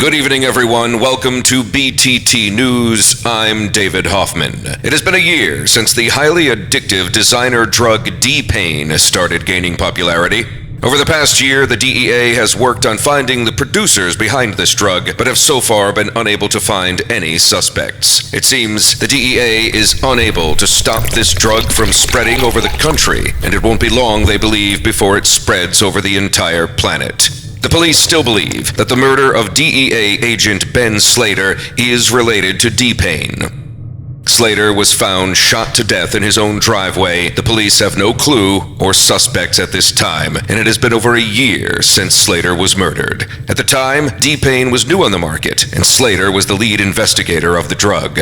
Good evening, everyone. Welcome to BTT News. I'm David Hoffman. It has been a year since the highly addictive designer drug D-Pain started gaining popularity. Over the past year, the DEA has worked on finding the producers behind this drug, but have so far been unable to find any suspects. It seems the DEA is unable to stop this drug from spreading over the country, and it won't be long, they believe, before it spreads over the entire planet. The police still believe that the murder of DEA agent Ben Slater is related to D-Pain. Slater was found shot to death in his own driveway. The police have no clue or suspects at this time, and it has been over a year since Slater was murdered. At the time, D-Pain was new on the market, and Slater was the lead investigator of the drug.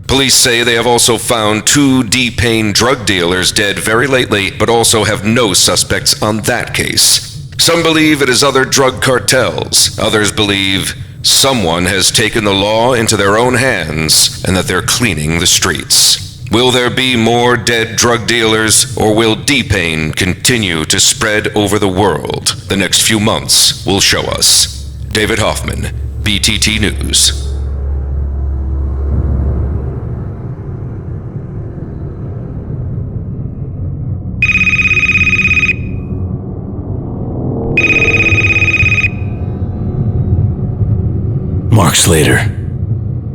Police say they have also found 2 D-Pain drug dealers dead very lately, but also have no suspects on that case. Some believe it is other drug cartels. Others believe someone has taken the law into their own hands and that they're cleaning the streets. Will there be more dead drug dealers, or will D-Pain continue to spread over the world? The next few months will show us. David Hoffman, BTT News. Mark Slater.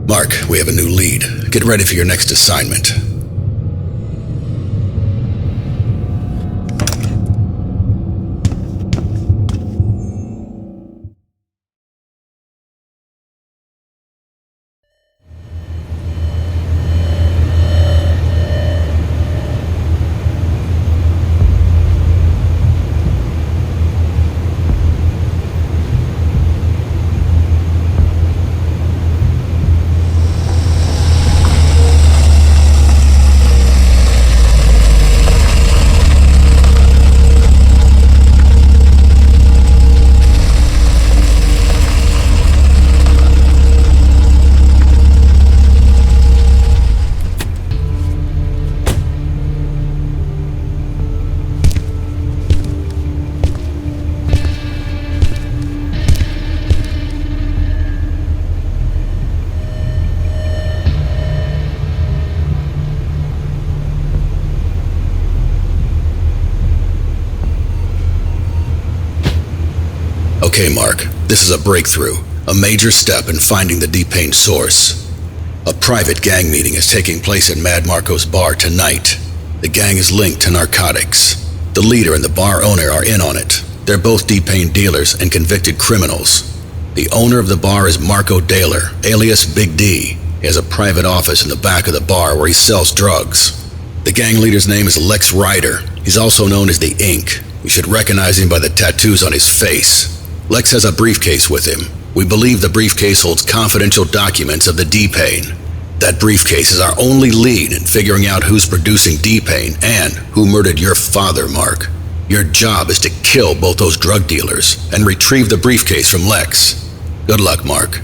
Mark, we have a new lead. Get ready for your next assignment. Okay, Mark, this is a breakthrough, a major step in finding the D-Pain source. A private gang meeting is taking place in Mad Marco's bar tonight. The gang is linked to narcotics. The leader and the bar owner are in on it. They're both D-Pain dealers and convicted criminals. The owner of the bar is Marco Daler, alias Big D. He has a private office in the back of the bar where he sells drugs. The gang leader's name is Lex Ryder. He's also known as the Ink. You should recognize him by the tattoos on his face. Lex has a briefcase with him. We believe the briefcase holds confidential documents of the D-Pain. That briefcase is our only lead in figuring out who's producing D-Pain and who murdered your father, Mark. Your job is to kill both those drug dealers and retrieve the briefcase from Lex. Good luck, Mark.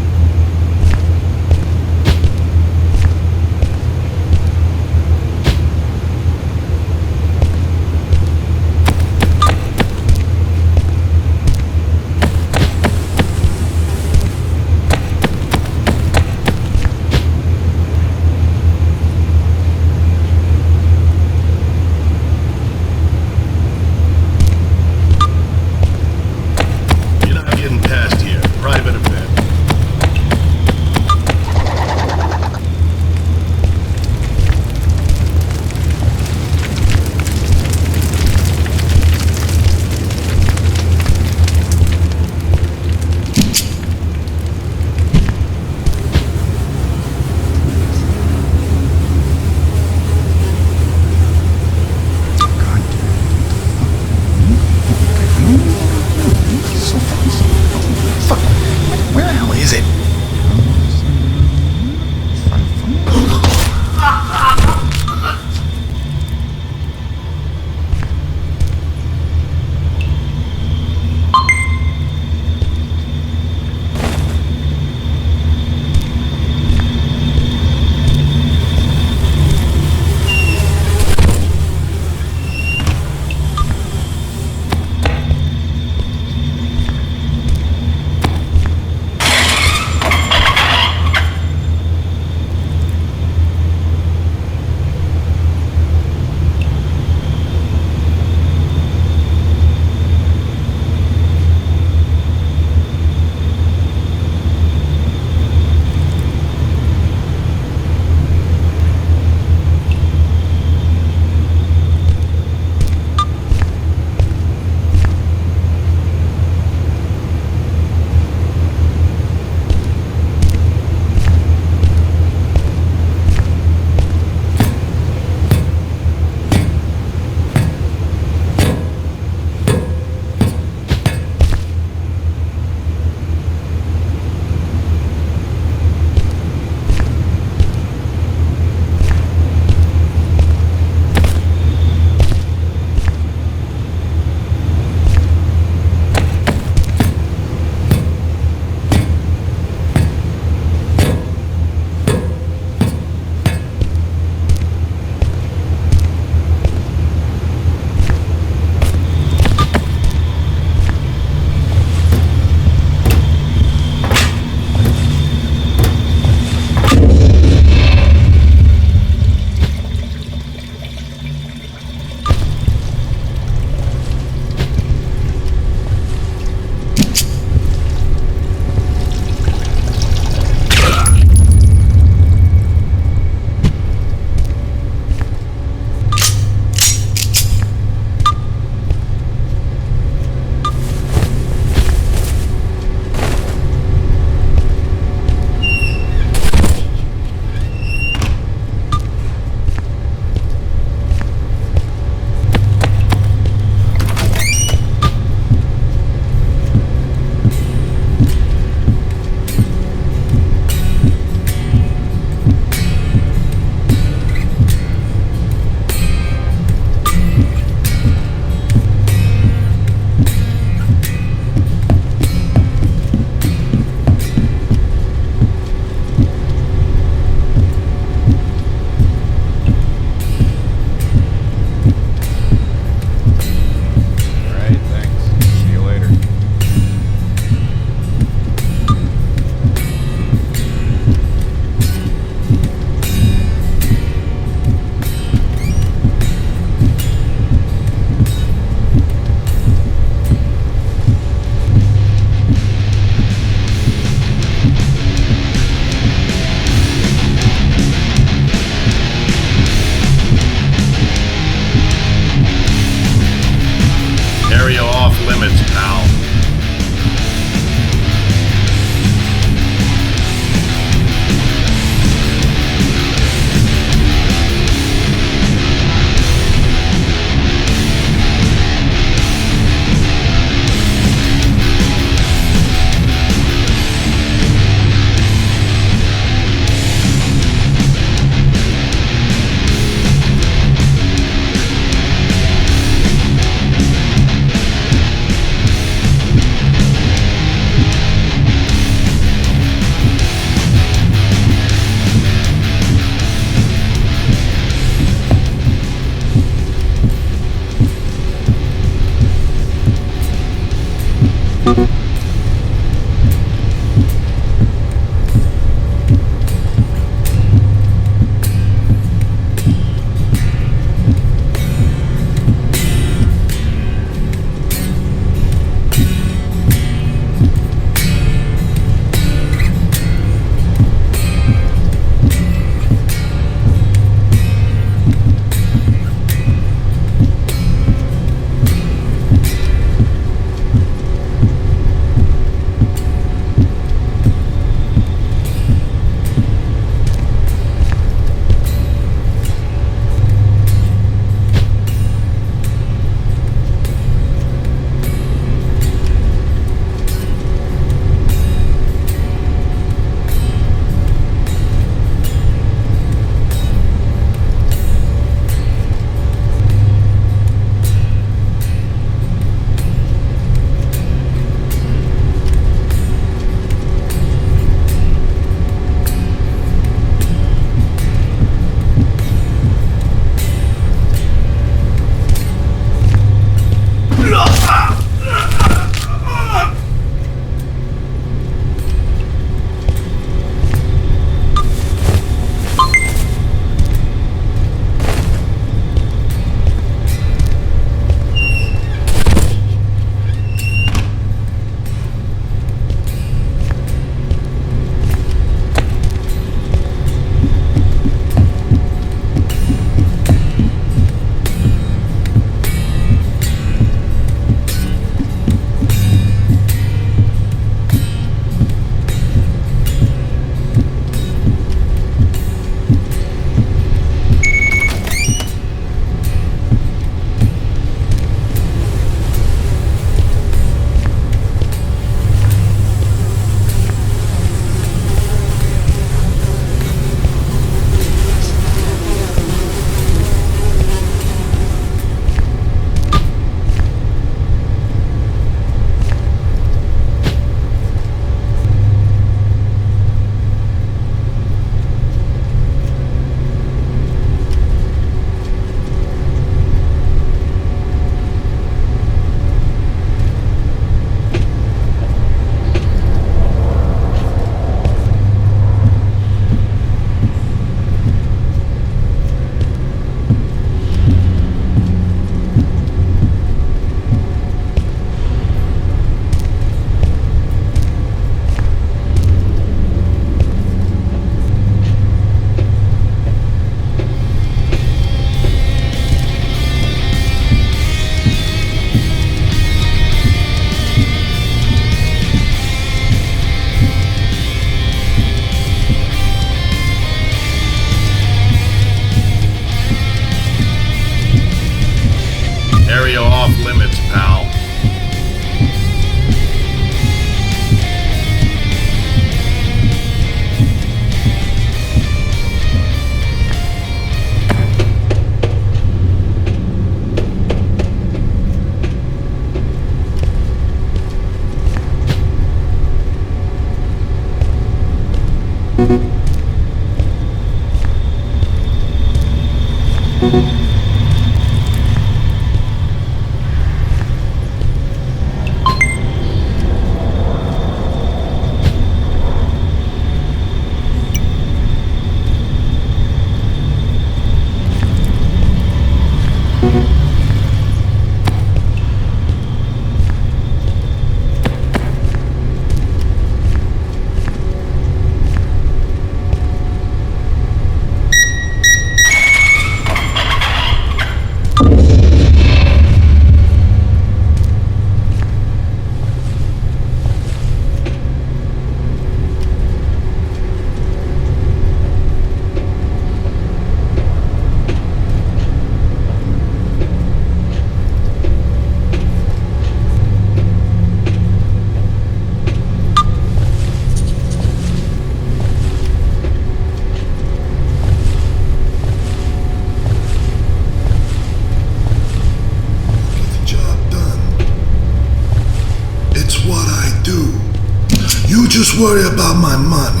Just worry about my money.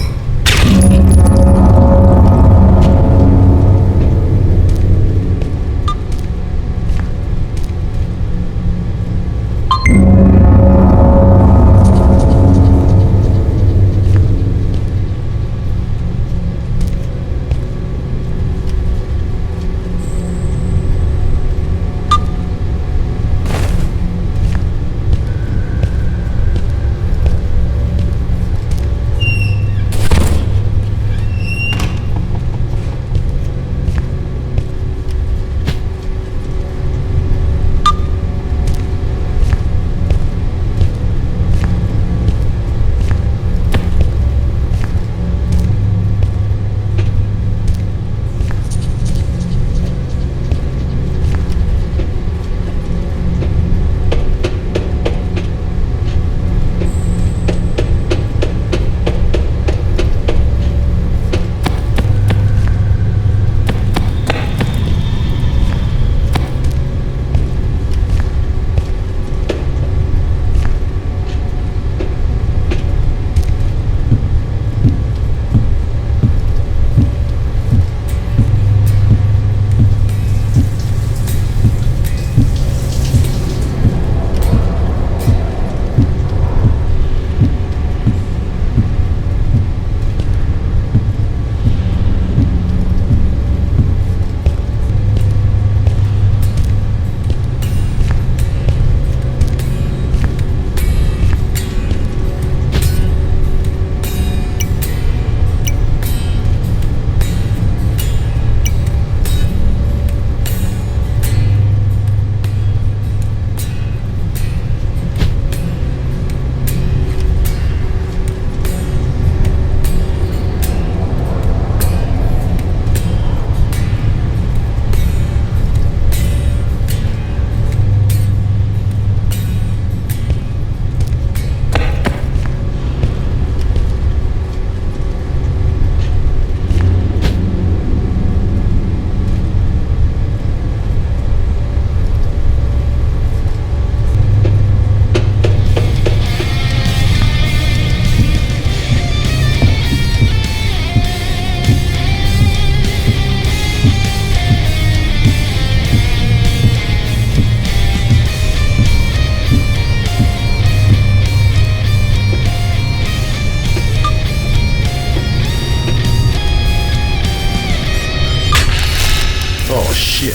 Shit.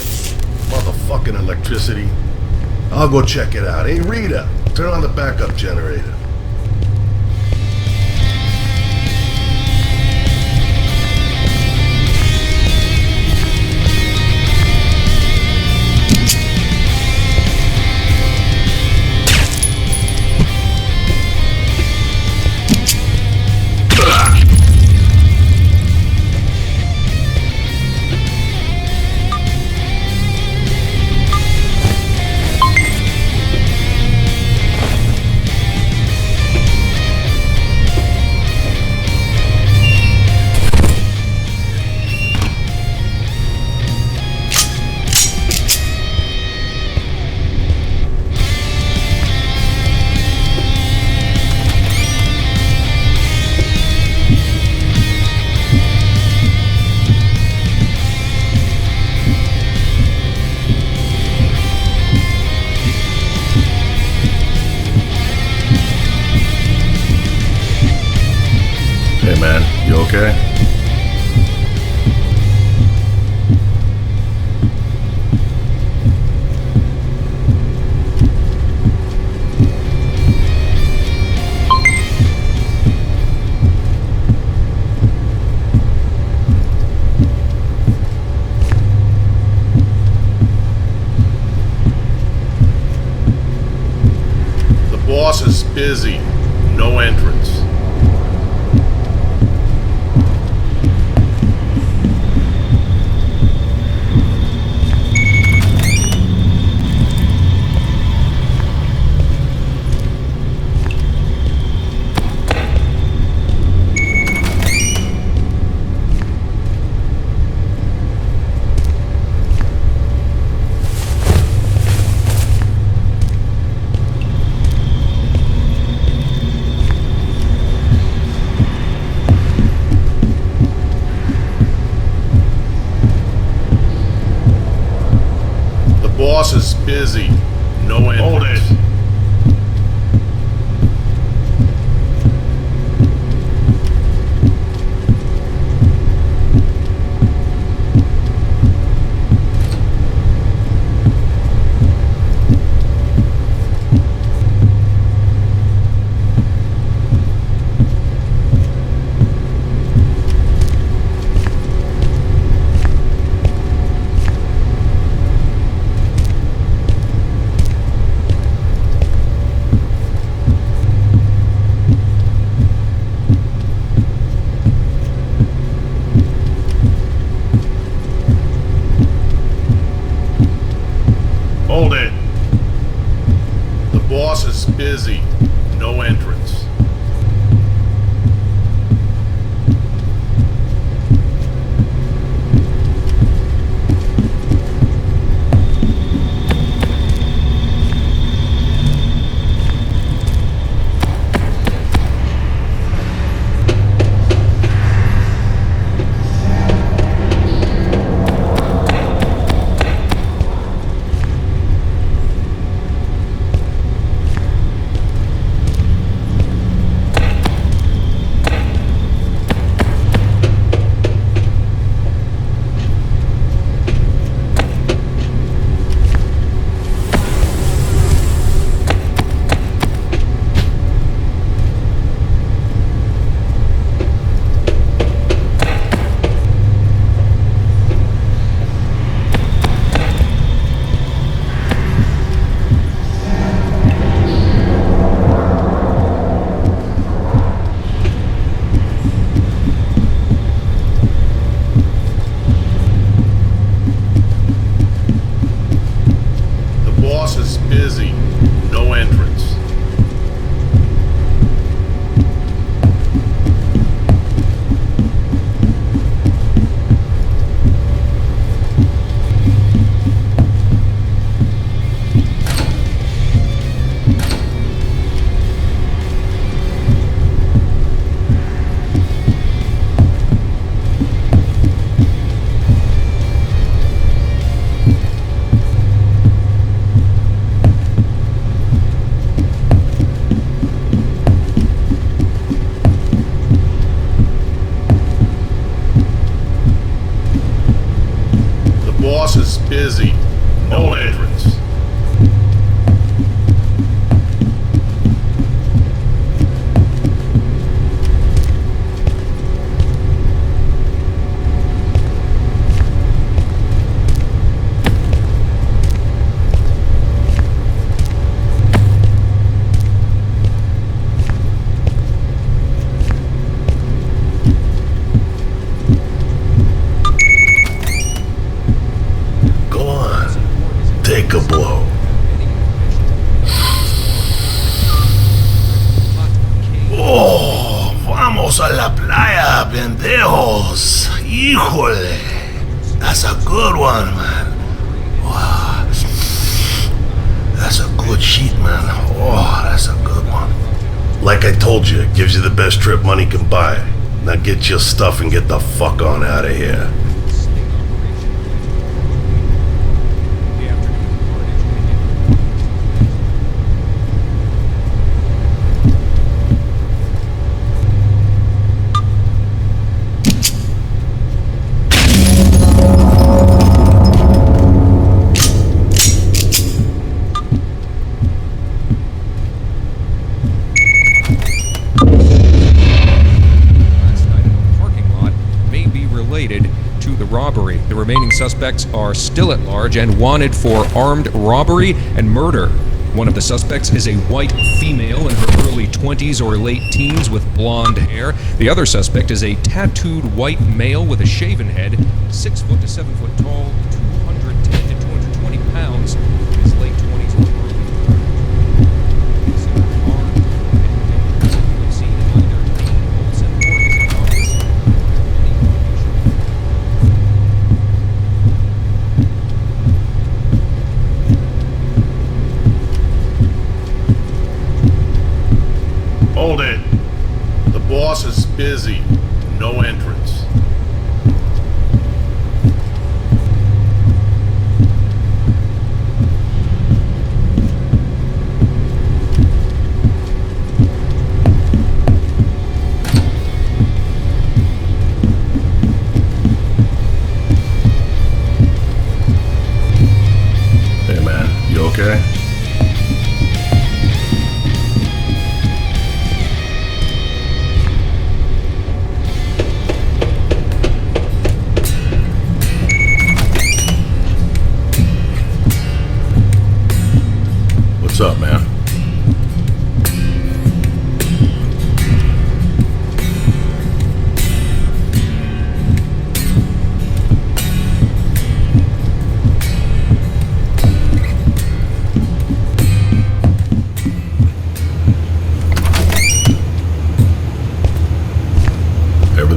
Motherfucking electricity. I'll go check it out. Hey, Rita, turn on the backup generator. Hey man, you okay? The boss is busy. No entrance. busy. No entrance. Hold it. Hold it. The boss is busy. No entrance. Busy. No entrance. Boss is busy. No entrance. Take a blow. Oh, vamos a la playa, pendejos. Híjole. That's a good one, man. Wow. That's a good sheet, man. Oh, that's a good one. Like I told you, it gives you the best trip money can buy. Now get your stuff and get the fuck on out of here. To the robbery. The remaining suspects are still at large and wanted for armed robbery and murder. One of the suspects is a white female in her early 20s or late teens with blonde hair. The other suspect is a tattooed white male with a shaven head, 6 foot to 7 foot tall, 210 to 220 pounds, in his late 20s or early 30s. Considered armed and dangerous. You have seen either Olsen or his accomplice have any information. Hold it. The boss is busy. No entrance.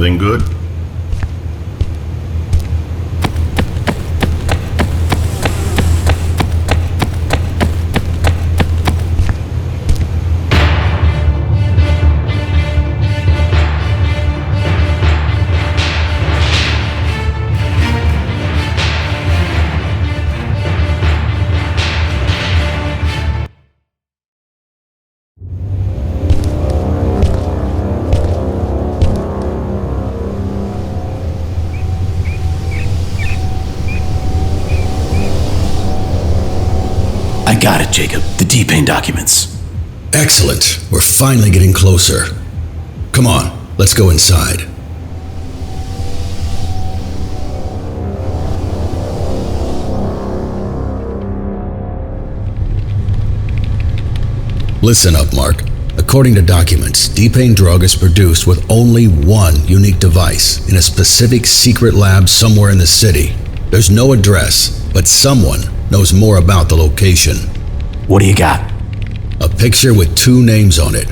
Everything good? I got it, Jacob. The D-Pain documents. Excellent. We're finally getting closer. Come on, let's go inside. Listen up, Mark. According to documents, D-Pain drug is produced with only one unique device in a specific secret lab somewhere in the city. There's no address, but someone knows more about the location. What do you got? A picture with two names on it.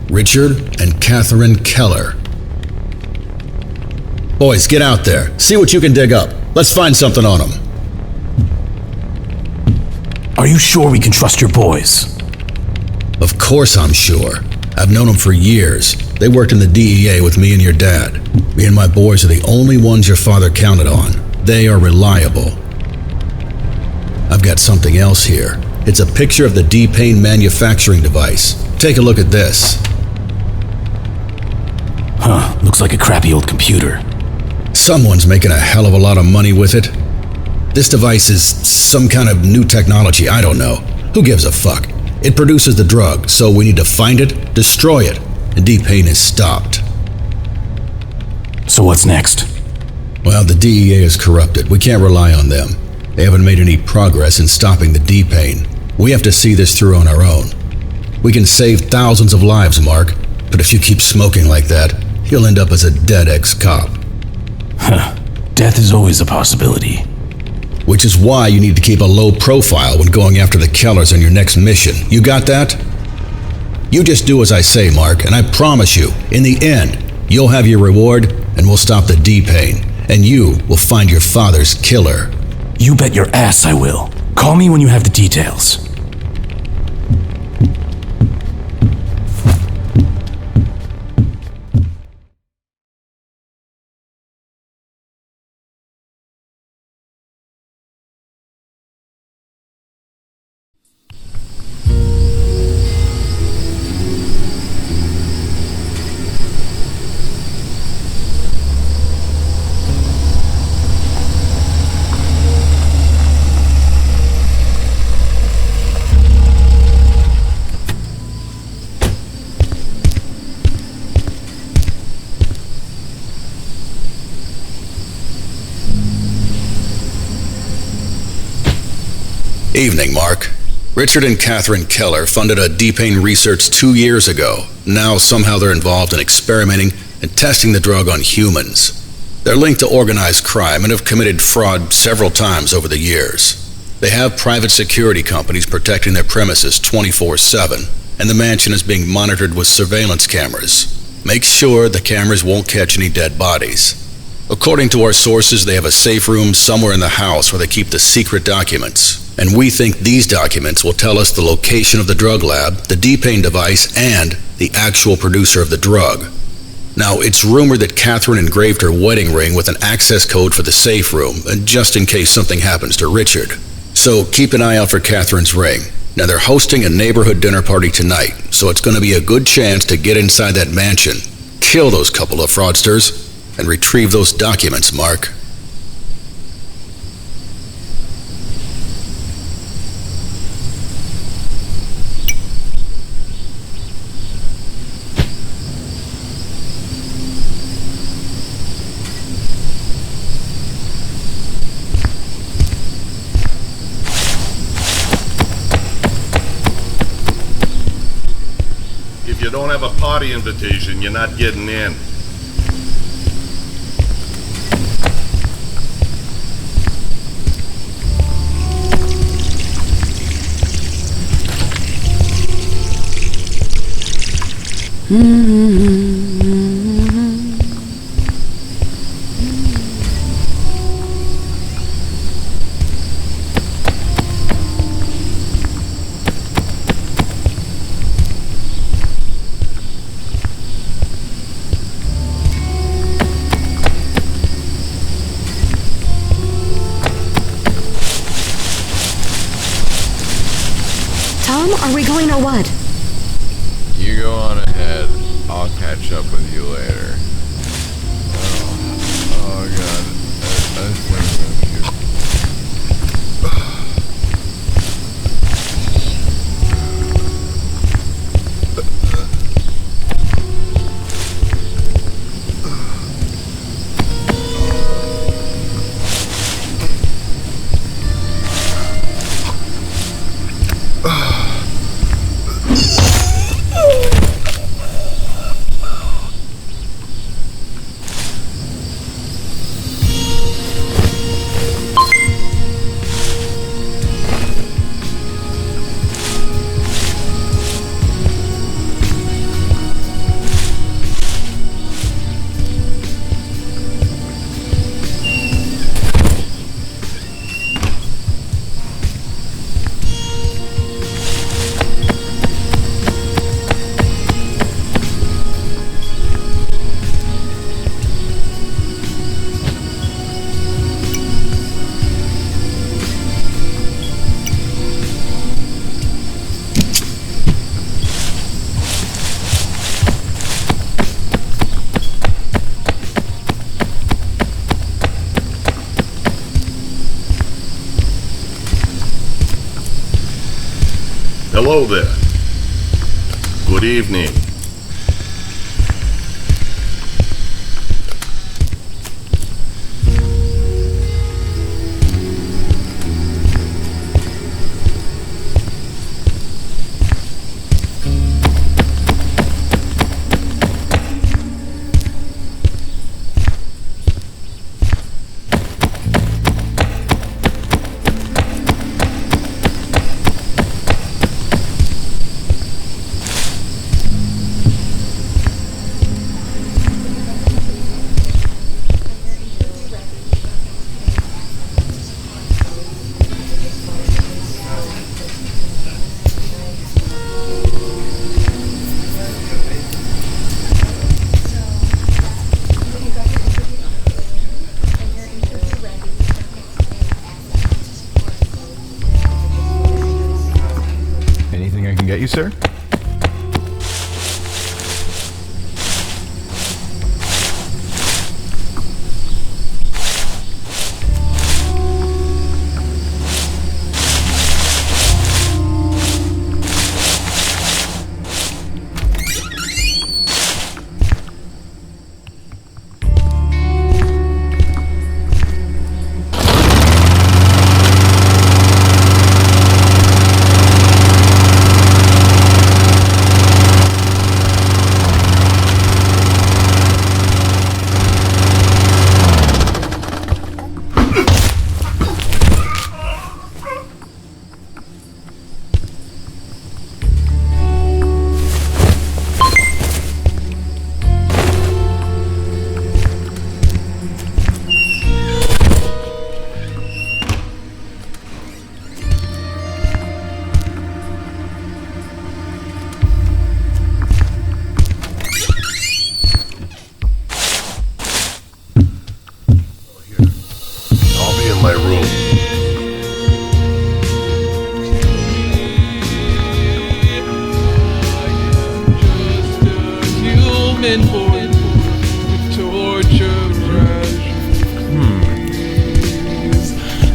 Richard and Catherine Keller. Boys, get out there. See what you can dig up. Let's find something on them. Are you sure we can trust your boys? Of course I'm sure. I've known them for years. They worked in the DEA with me and your dad. Me and my boys are the only ones your father counted on. They are reliable. I've got something else here. It's a picture of the D-Pain manufacturing device. Take a look at this. Huh, looks like a crappy old computer. Someone's making a hell of a lot of money with it. This device is some kind of new technology, I don't know. Who gives a fuck? It produces the drug, so we need to find it, destroy it, and D-Pain is stopped. So what's next? Well, the DEA is corrupted. We can't rely on them. They haven't made any progress in stopping the D-Pain. We have to see this through on our own. We can save thousands of lives, Mark, but if you keep smoking like that, you'll end up as a dead ex-cop. Huh. Death is always a possibility. Which is why you need to keep a low profile when going after the Kellers on your next mission. You got that? You just do as I say, Mark, and I promise you, in the end, you'll have your reward, and we'll stop the D-Pain, and you will find your father's killer. You bet your ass I will. Call me when you have the details. Evening, Mark. Richard and Catherine Keller funded a D-Pain research 2 years ago. Now somehow they're involved in experimenting and testing the drug on humans. They're linked to organized crime and have committed fraud several times over the years. They have private security companies protecting their premises 24/7, and the mansion is being monitored with surveillance cameras. Make sure the cameras won't catch any dead bodies. According to our sources, they have a safe room somewhere in the house where they keep the secret documents. And we think these documents will tell us the location of the drug lab, the D-Pain device, and the actual producer of the drug. Now, it's rumored that Catherine engraved her wedding ring with an access code for the safe room, just in case something happens to Richard. So keep an eye out for Catherine's ring. Now, they're hosting a neighborhood dinner party tonight, so it's going to be a good chance to get inside that mansion, kill those couple of fraudsters, and retrieve those documents, Mark. If you don't have a party invitation, you're not getting in. Are we going or what? You go on ahead. I'll catch up with you later. Oh god. I think I'm gonna puke. Hello there. Good evening. Anything I can get you, sir? My room. Human born with torture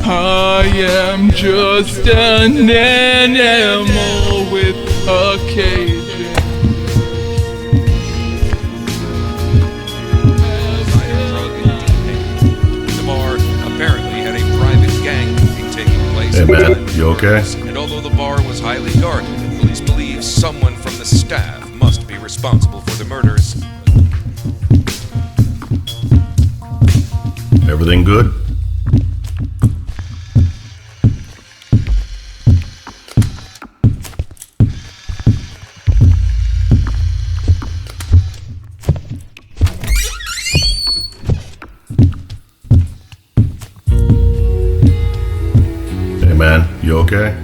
I am just an animal with a cage. Hey man, you okay? And although the bar was highly guarded, police believe someone from the staff must be responsible for the murders. Everything good? Hey man, you okay?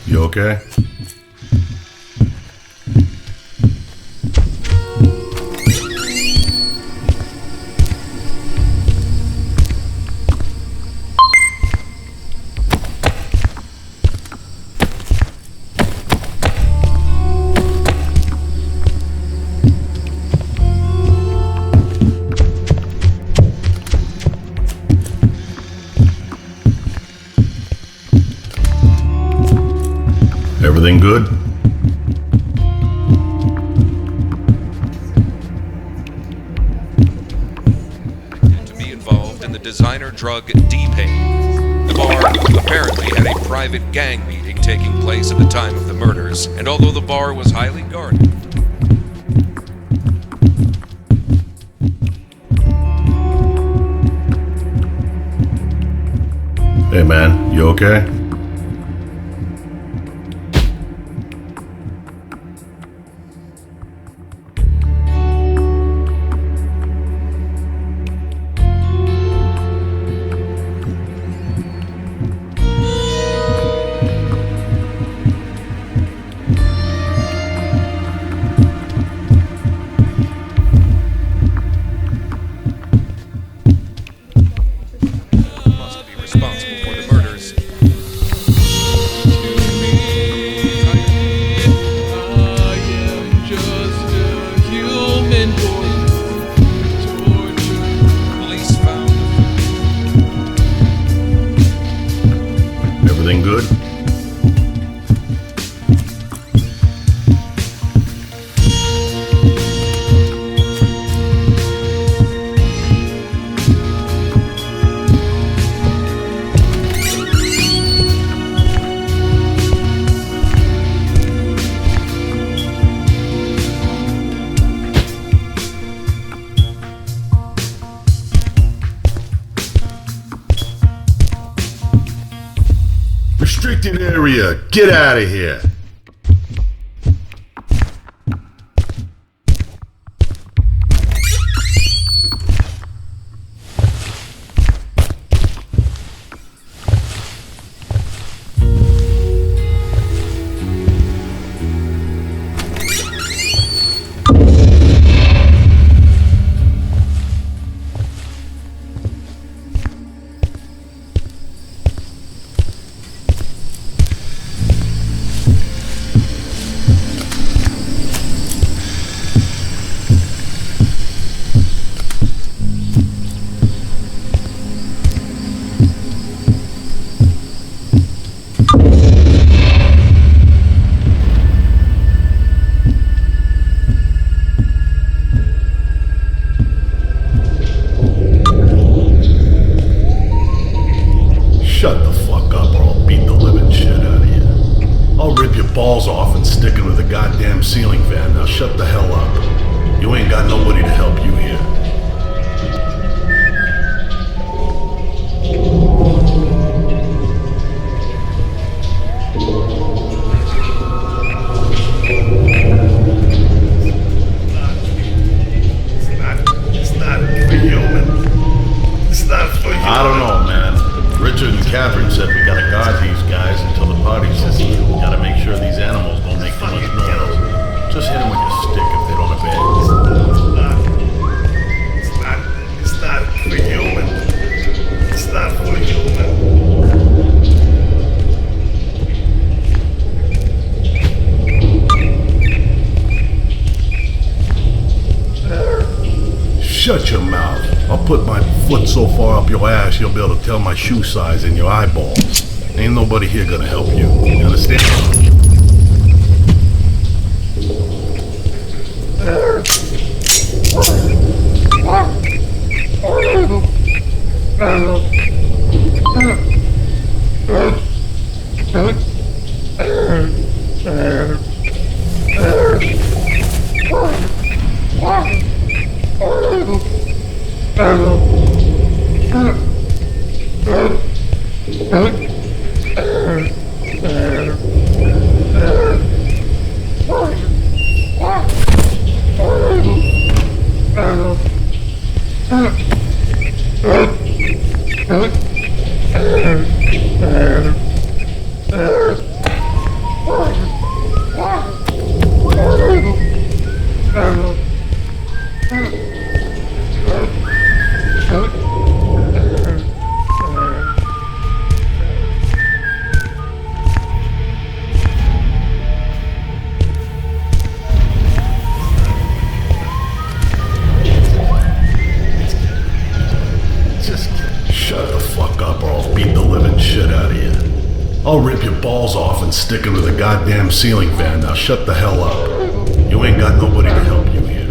You okay? Everything good? To be involved in the designer drug D-Pain. The bar apparently had a private gang meeting taking place at the time of the murders, and although the bar was highly guarded, Hey man, you okay? must be responsible for the murders. I am just a human boy. Torture. Police found Everything good? Restricted area, get out of here. Shut the fuck up or I'll beat the living shit out of you. I'll rip your balls off and stick them with a goddamn ceiling fan. Now shut the hell up. You ain't got nobody to help you here. It's not for human. It's not for human. I don't know, man. Richard and Catherine said we gotta guard these guys until the party's over. We gotta make sure these animals don't make too much noise. Just hit them with your stick if they don't obey. It's not for human. It's not for human. Shut your mouth. I'll put my foot so far up your ass you'll be able to tell my shoe size in your eyeballs. Ain't nobody here gonna help you. You understand? Shut the fuck up or I'll beat the living shit out of you. I'll rip your balls off and stick them to the goddamn ceiling fan. Now shut the hell up. You ain't got nobody to help you here.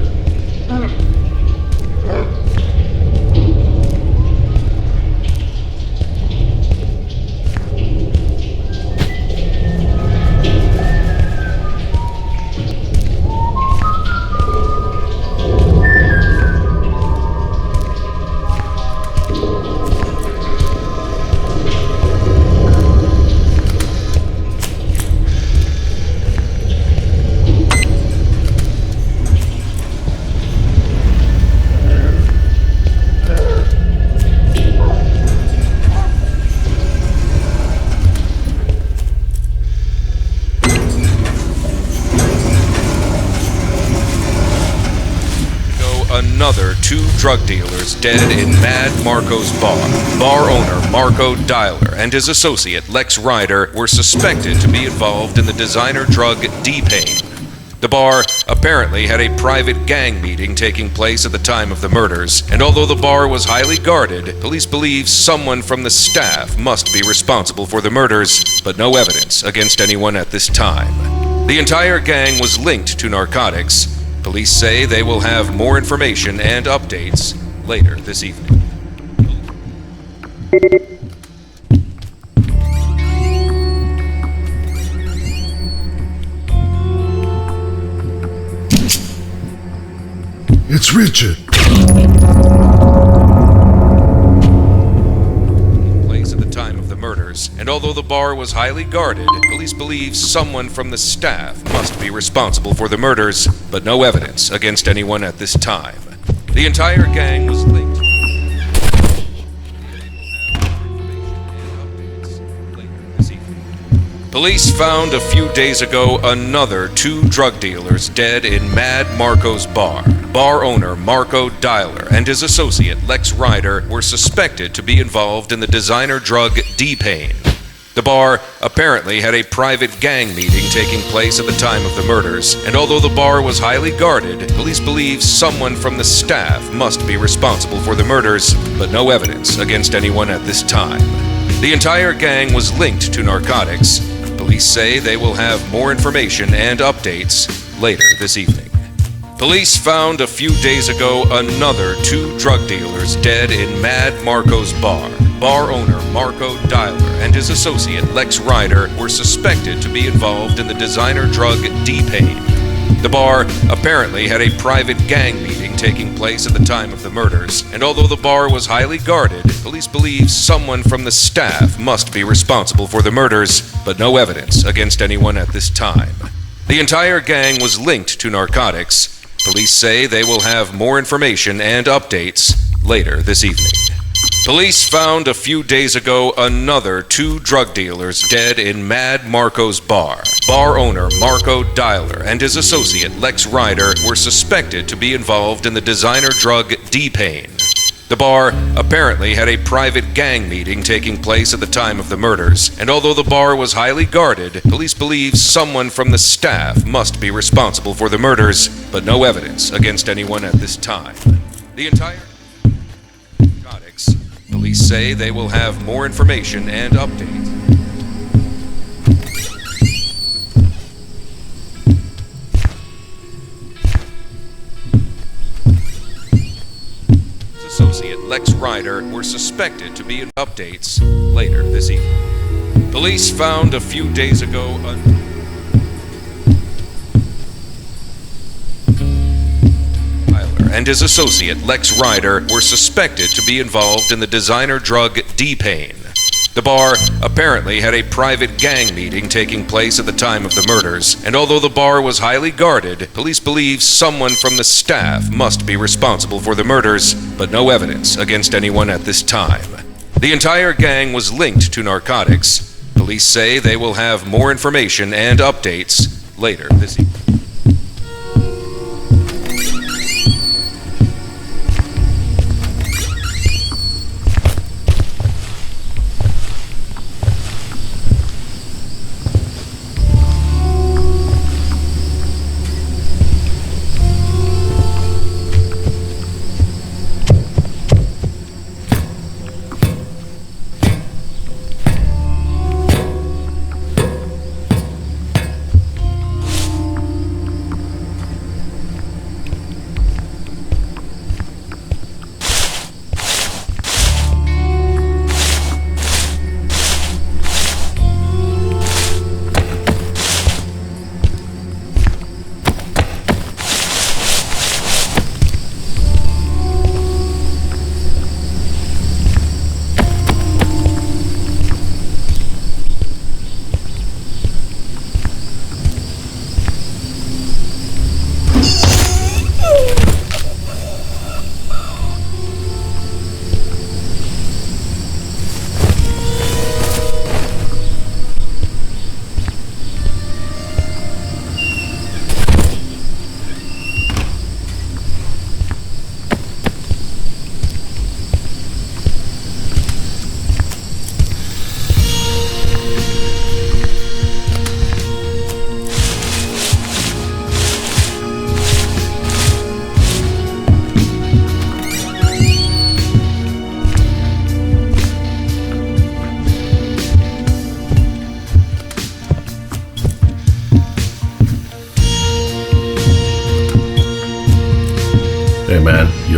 Another 2 drug dealers dead in Mad Marco's bar. Bar owner Marco Dialer and his associate Lex Ryder were suspected to be involved in the designer drug D-Pain. The bar apparently had a private gang meeting taking place at the time of the murders, and although the bar was highly guarded, police believe someone from the staff must be responsible for the murders, but no evidence against anyone at this time. The entire gang was linked to narcotics. Police say they will have more information and updates later this evening. It's Richard. Place at the time of the murders, and although the bar was highly guarded, police believe someone from the staff must be responsible for the murders, but no evidence against anyone at this time. The entire gang was linked. Police found a few days ago another 2 drug dealers dead in Mad Marco's bar. Bar owner Marco Dialer and his associate Lex Ryder were suspected to be involved in the designer drug D-Pain. The bar apparently had a private gang meeting taking place at the time of the murders, and although the bar was highly guarded, police believe someone from the staff must be responsible for the murders, but no evidence against anyone at this time. The entire gang was linked to narcotics. Police say they will have more information and updates later this evening. Police found a few days ago another 2 drug dealers dead in Mad Marco's bar. Bar owner Marco Dialer and his associate Lex Ryder were suspected to be involved in the designer drug D-Pain. The bar apparently had a private gang meeting taking place at the time of the murders, and although the bar was highly guarded, police believe someone from the staff must be responsible for the murders, but no evidence against anyone at this time. The entire gang was linked to narcotics. Police say they will have more information and updates later this evening. Police found a few days ago another 2 drug dealers dead in Mad Marco's bar. Bar owner Marco Dialer and his associate Lex Ryder were suspected to be involved in the designer drug D-Pain. The bar apparently had a private gang meeting taking place at the time of the murders, and although the bar was highly guarded, police believe someone from the staff must be responsible for the murders, but no evidence against anyone at this time. The entire narcotics. Police say they will have more information and updates. Associate Lex Ryder were suspected to be in updates later this evening. Police found a few days ago and his associate Lex Ryder were suspected to be involved in the designer drug D-Pain. The bar apparently had a private gang meeting taking place at the time of the murders, and although the bar was highly guarded, police believe someone from the staff must be responsible for the murders, but no evidence against anyone at this time. The entire gang was linked to narcotics. Police say they will have more information and updates later this evening.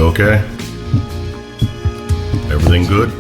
You okay? Everything good?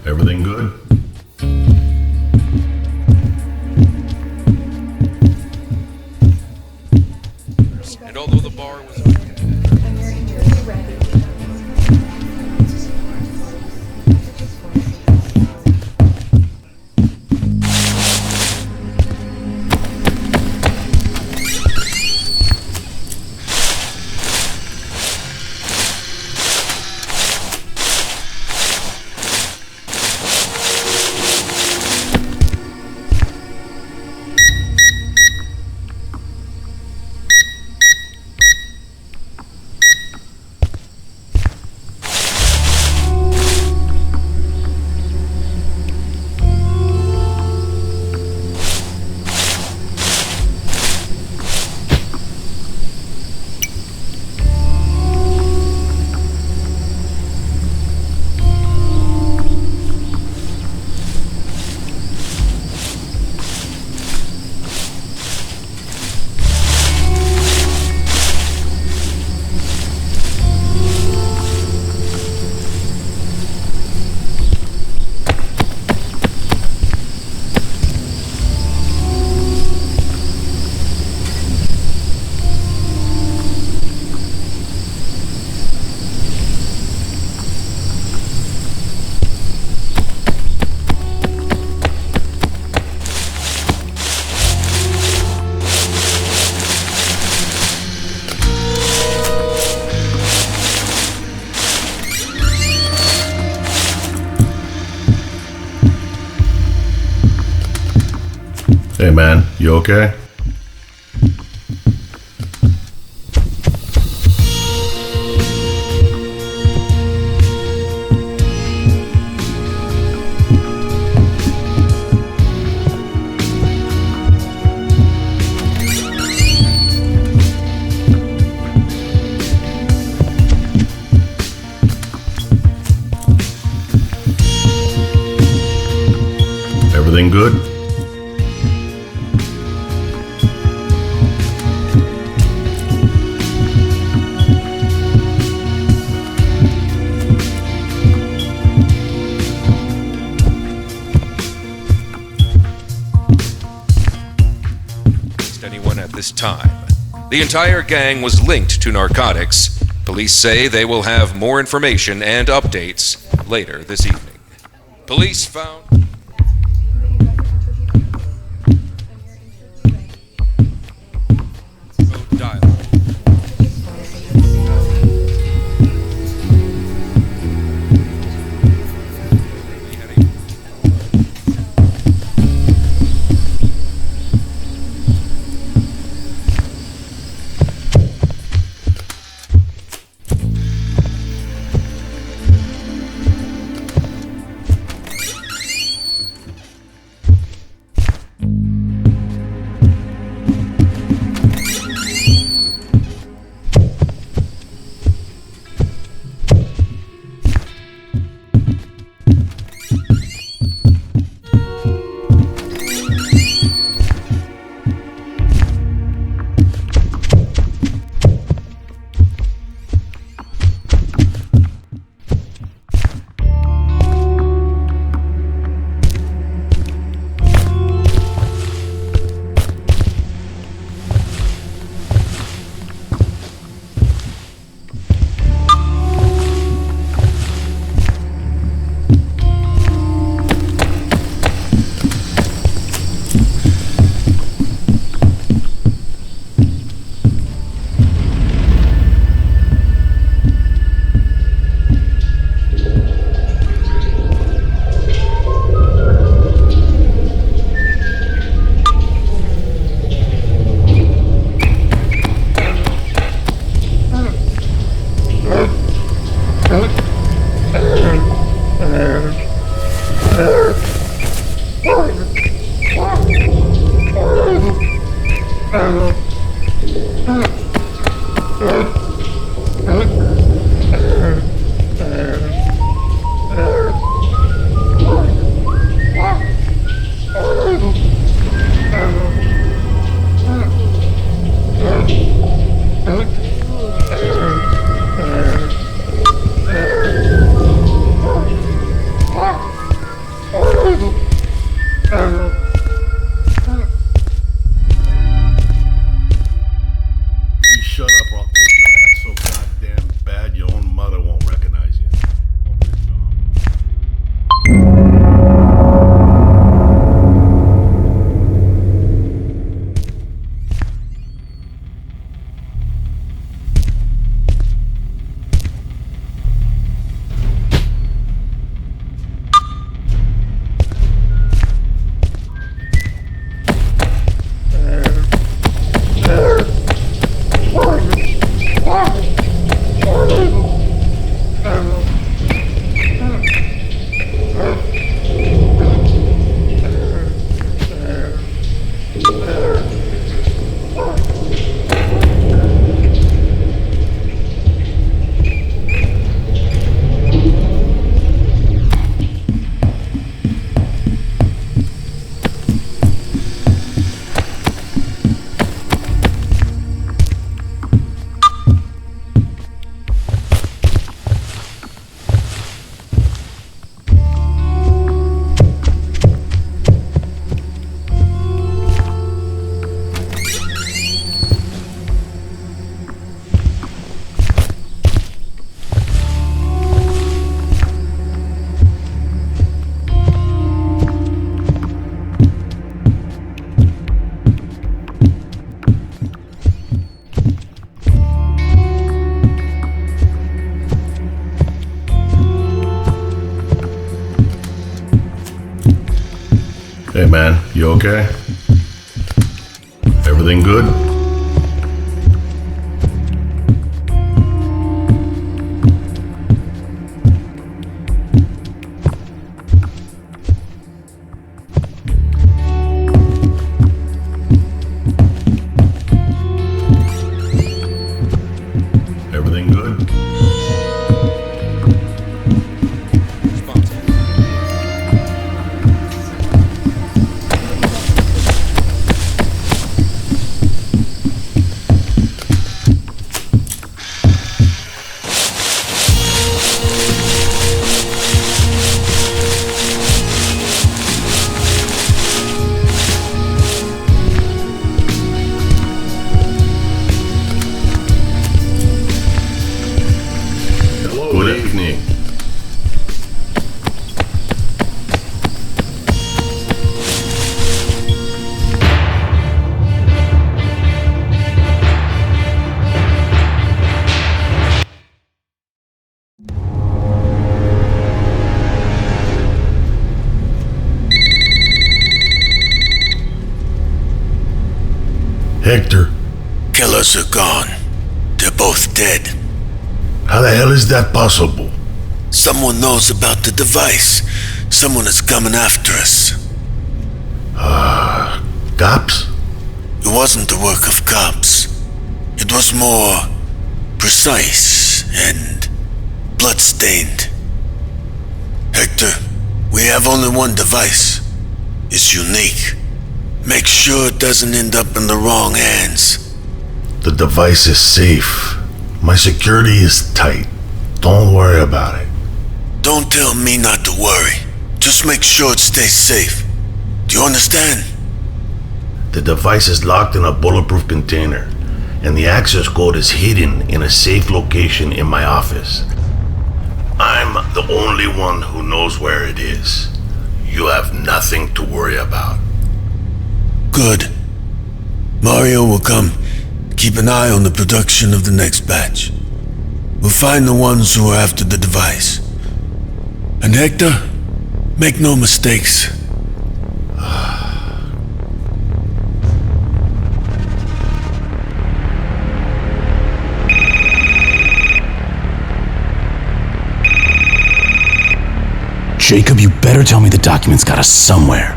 Everything good? And although the bar was... Hey man, you okay? Everything good? Anyone at this time. The entire gang was linked to narcotics. Police say they will have more information and updates later this evening. Police found... Shut up or I'll kick your ass so goddamn bad your own mother won't recognize you. Hey man, you okay? Everything good? Everything good? Good evening. Hector, Killers are gone. They're both dead. how the hell is that possible? Someone knows about the device. Someone is coming after us. Cops? It wasn't the work of cops. It was more precise and bloodstained. Hector, we have only one device. It's unique. Make sure it doesn't end up in the wrong hands. The device is safe. My security is tight. Don't worry about it. Don't tell me not to worry. Just make sure it stays safe. Do you understand? The device is locked in a bulletproof container, and the access code is hidden in a safe location in my office. I'm the only one who knows where it is. You have nothing to worry about. Good. Mario will come. Keep an eye on the production of the next batch. We'll find the ones who are after the device. And Hector, make no mistakes. Jacob, you better tell me the documents got us somewhere.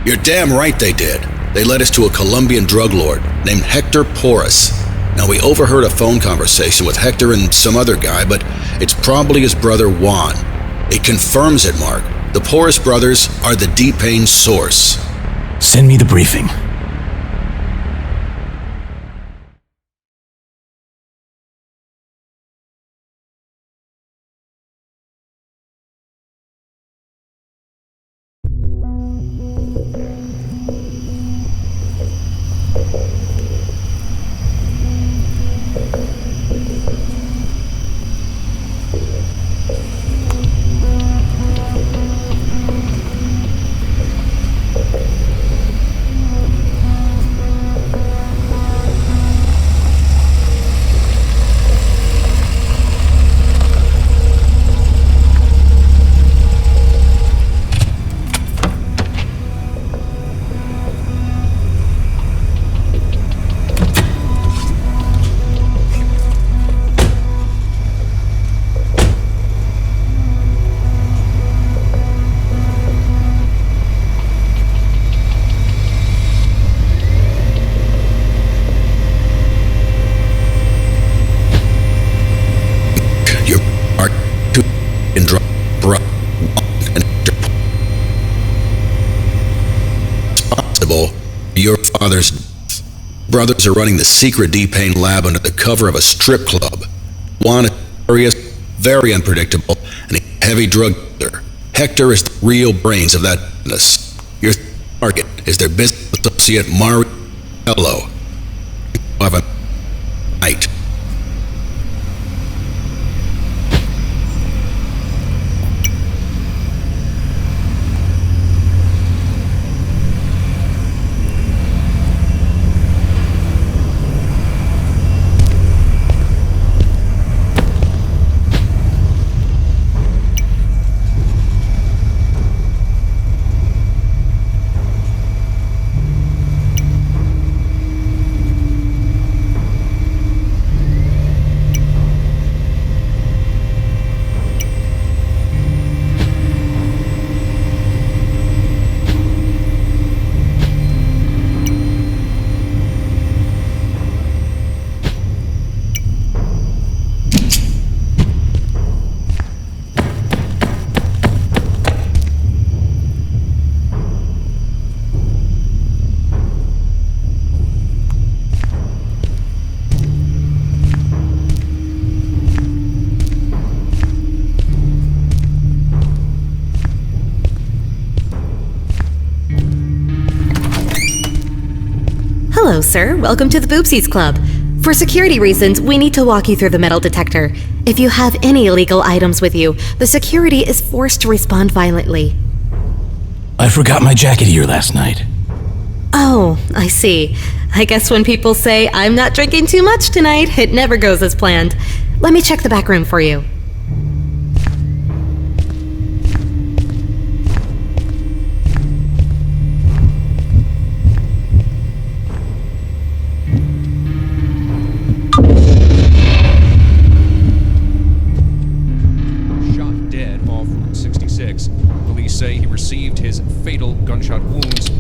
You're damn right they did. They led us to a Colombian drug lord named Hector Porras. Now, we overheard a phone conversation with Hector and some other guy, but it's probably his brother Juan. It confirms it, Mark. The Porras brothers are the D-Pain source. Send me the briefing. Your father's death. Brothers are running the secret D-Pain lab under the cover of a strip club. Juan is curious, very unpredictable, and a heavy drug dealer. Hector is the real brains of that business. Your target is their business associate Mario. Have a night. Hello, sir. Welcome to the Boopsies Club. For security reasons, we need to walk you through the metal detector. If you have any illegal items with you, the security is forced to respond violently. I forgot my jacket here last night. Oh, I see. I guess when people say, I'm not drinking too much tonight, it never goes as planned. Let me check the back room for you. Say he received his fatal gunshot wounds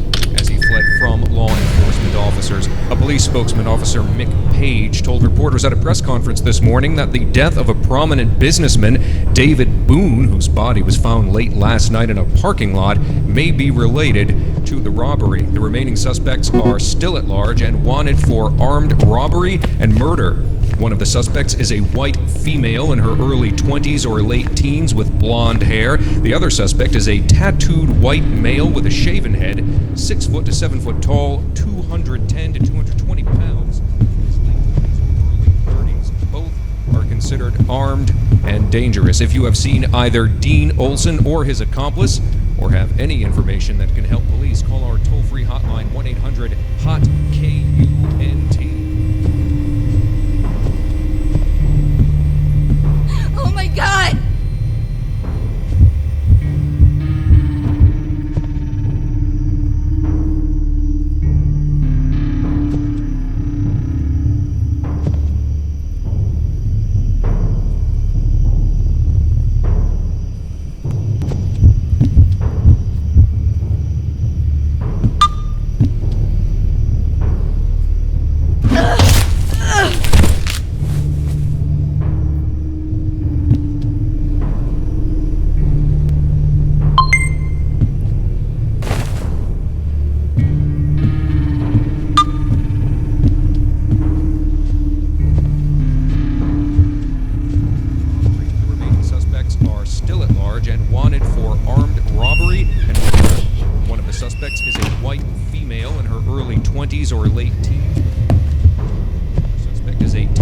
as he fled from law enforcement officers. A police spokesman, Officer Mick Page, told reporters at a press conference this morning that the death of a prominent businessman, David Boone, whose body was found late last night in a parking lot, may be related to the robbery. The remaining suspects are still at large and wanted for armed robbery and murder. One of the suspects is a white female in her early 20s or late teens with blonde hair. The other suspect is a tattooed white male with a shaven head, 6 foot to 7 foot tall, 210 to 220 pounds. His late 20s or early 30s. Both are considered armed and dangerous. If you have seen either Dean Olson or his accomplice, or have any information that can help police, call our toll-free hotline 1-800-HOT-KUNT. Oh my God!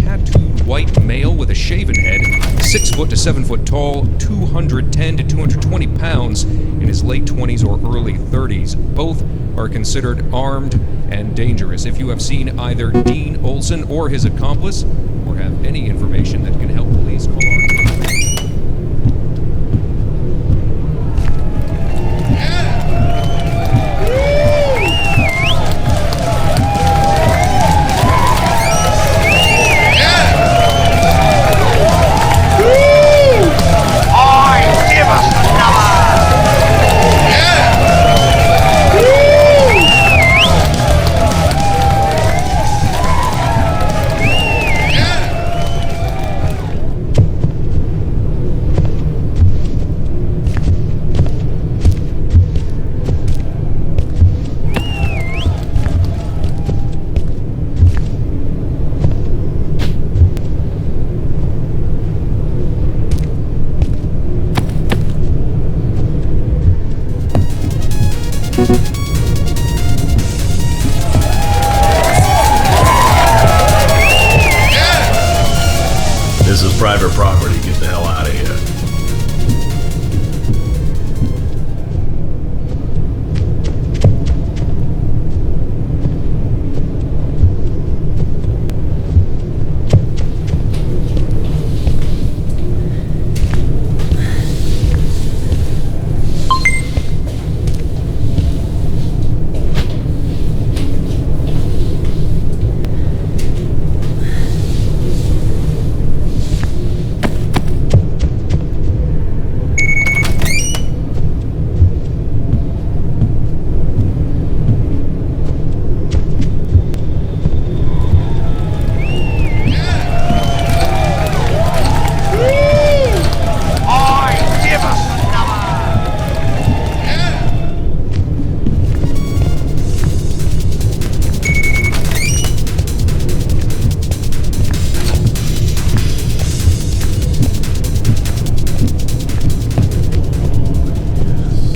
tattooed white male with a shaven head, 6 foot to 7 foot tall, 210 to 220 pounds, in his late 20s or early 30s. Both are considered armed and dangerous. If you have seen either Dean Olson or his accomplice, or have any information that can help police, call our... This is private property. Get the hell out of here.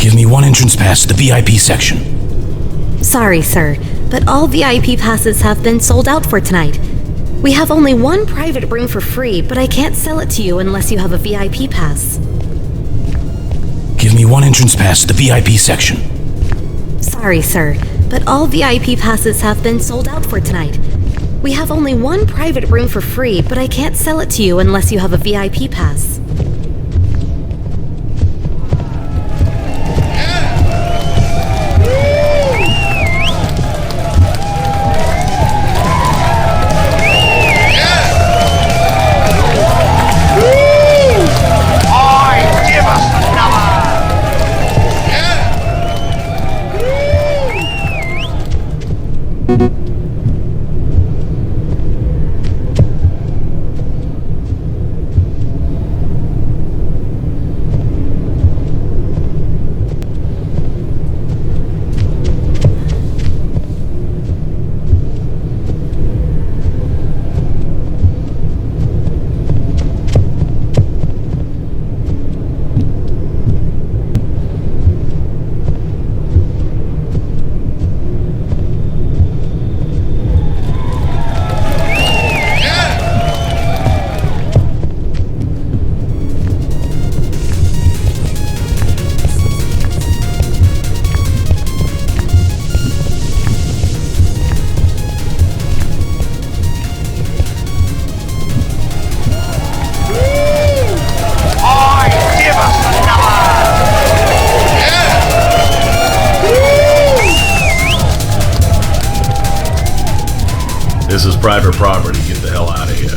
Give me one entrance pass to the VIP section. Sorry, sir, but all VIP passes have been sold out for tonight. We have only one private room for free, but I can't sell it to you unless you have a VIP pass. Give me one entrance pass to the VIP section. Sorry, sir, but all VIP passes have been sold out for tonight. We have only one private room for free, but I can't sell it to you unless you have a VIP pass. This is private property. Get the hell out of here.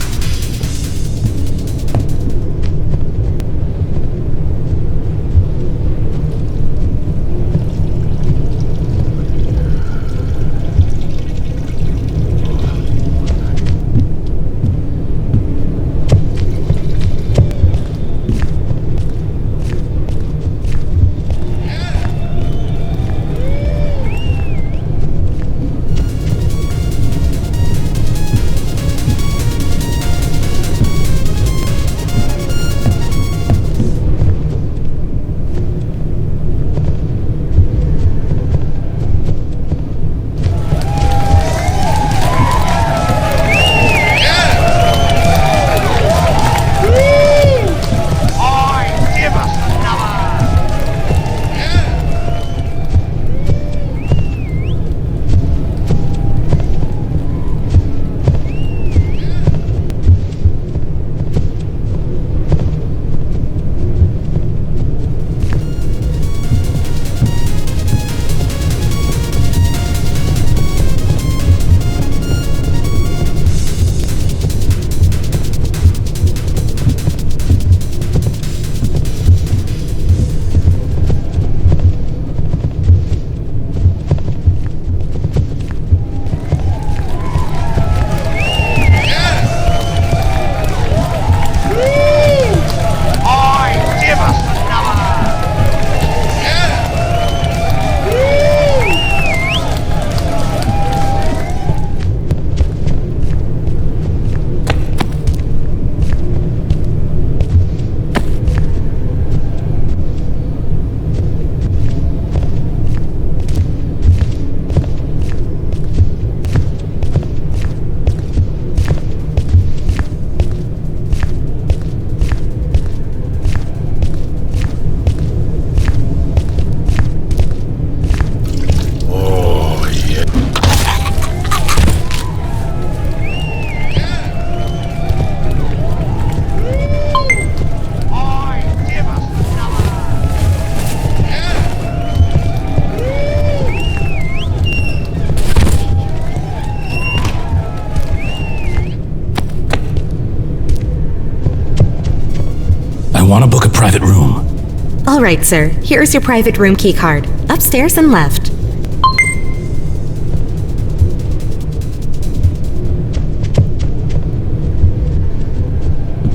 want to book a private room. All right, sir. Here's your private room key card. Upstairs and left.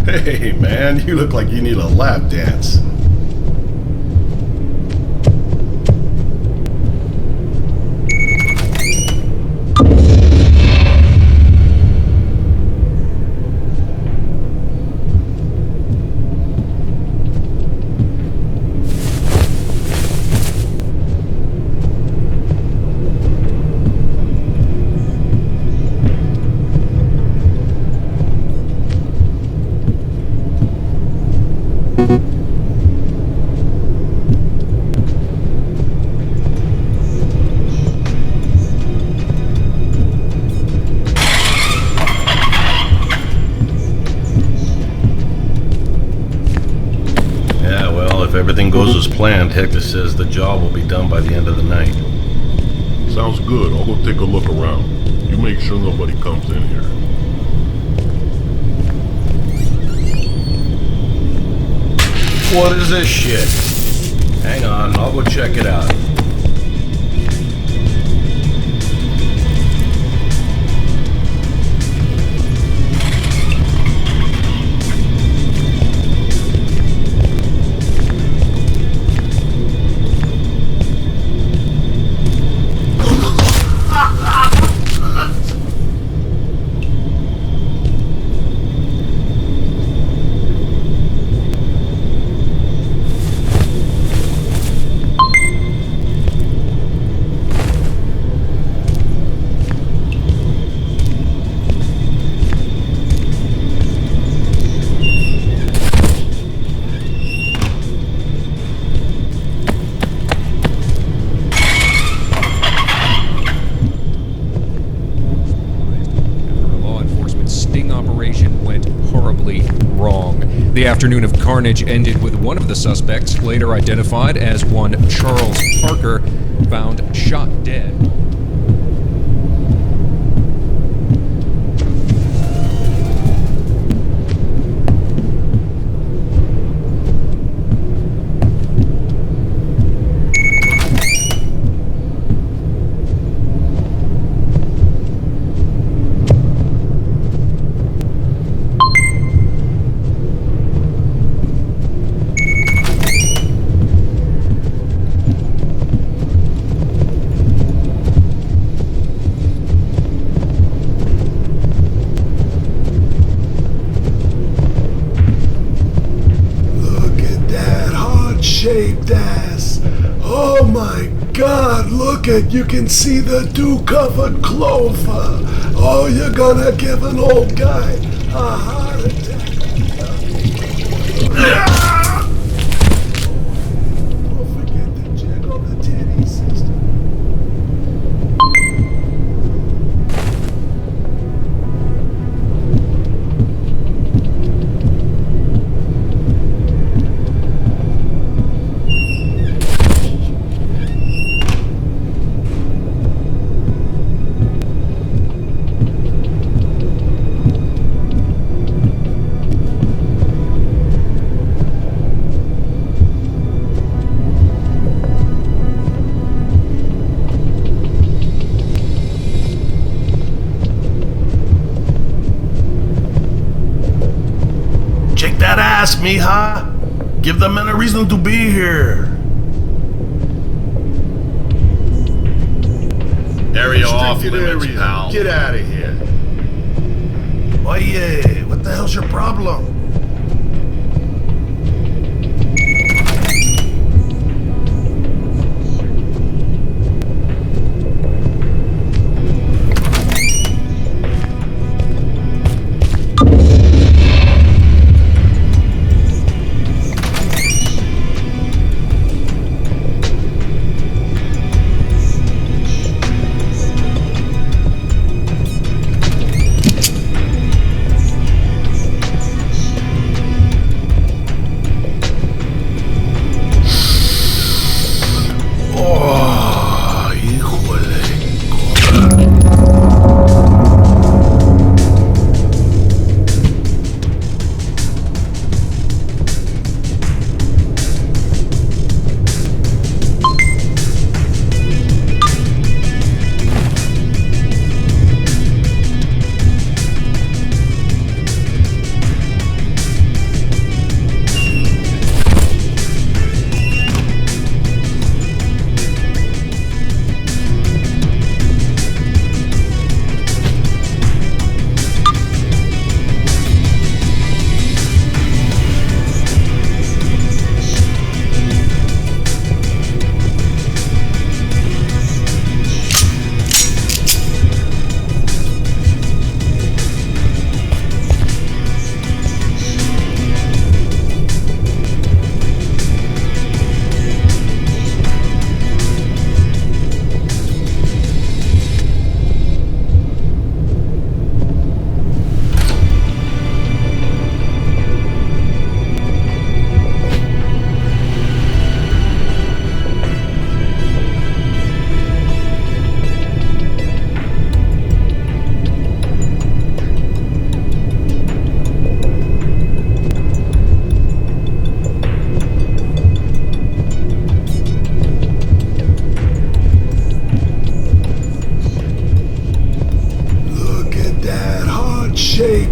Hey, man, you look like you need a lap dance. If everything goes as planned, Hector says the job will be done by the end of the night. Sounds good. I'll go take a look around. You make sure nobody comes in here. What is this shit? Hang on, I'll go check it out. The afternoon of carnage ended with one of the suspects, later identified as one Charles Parker, found shot dead. Shaped ass. Oh my god, look at, you can see the dew-covered clover. Oh, you're gonna give an old guy a heart attack. Don't forget to check on the titty system. That ass, mija. Give the men a reason to be here. Area off limits, pal. Get out of here. Oye, what the hell's your problem?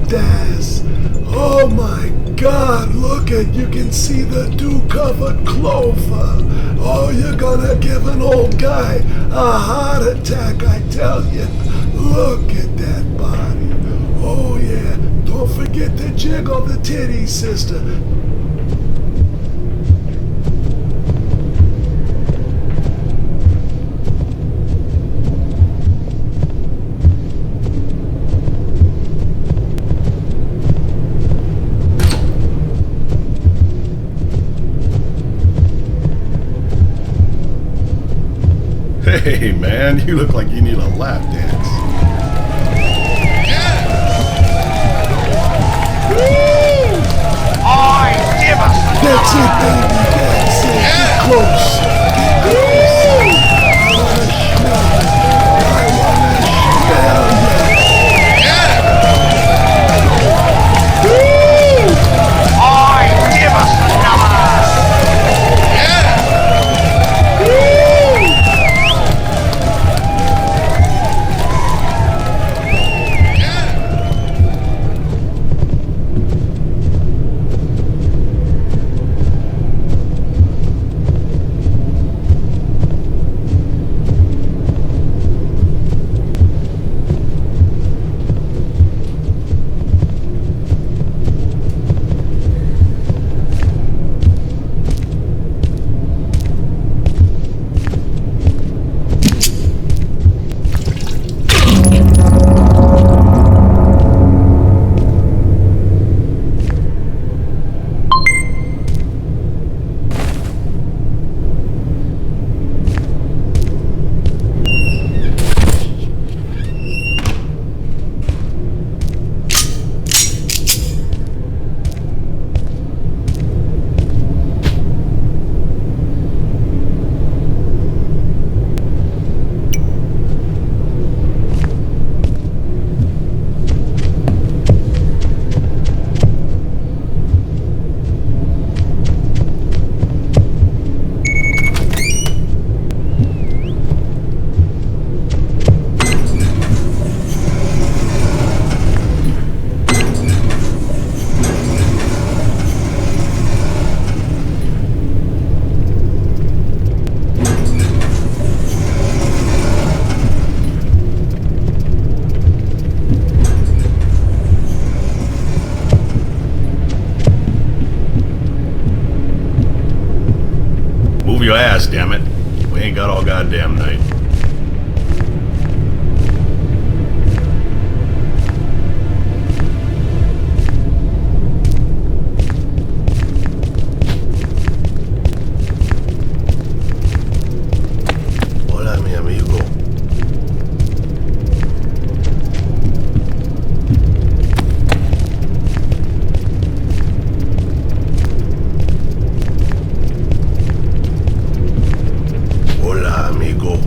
Des. Oh my God, look at, you can see the dew-covered clover. Oh, you're gonna give an old guy a heart attack, I tell you. Look at that body. Oh yeah, don't forget to jiggle the titties, sister. Hey, man, you look like you need a lap dance. That's it, baby. That's it. Get close. Get close. I wanna smell you. Move your ass, damn it. We ain't got all goddamn night. Hola, mi amigo. Hola, amigo.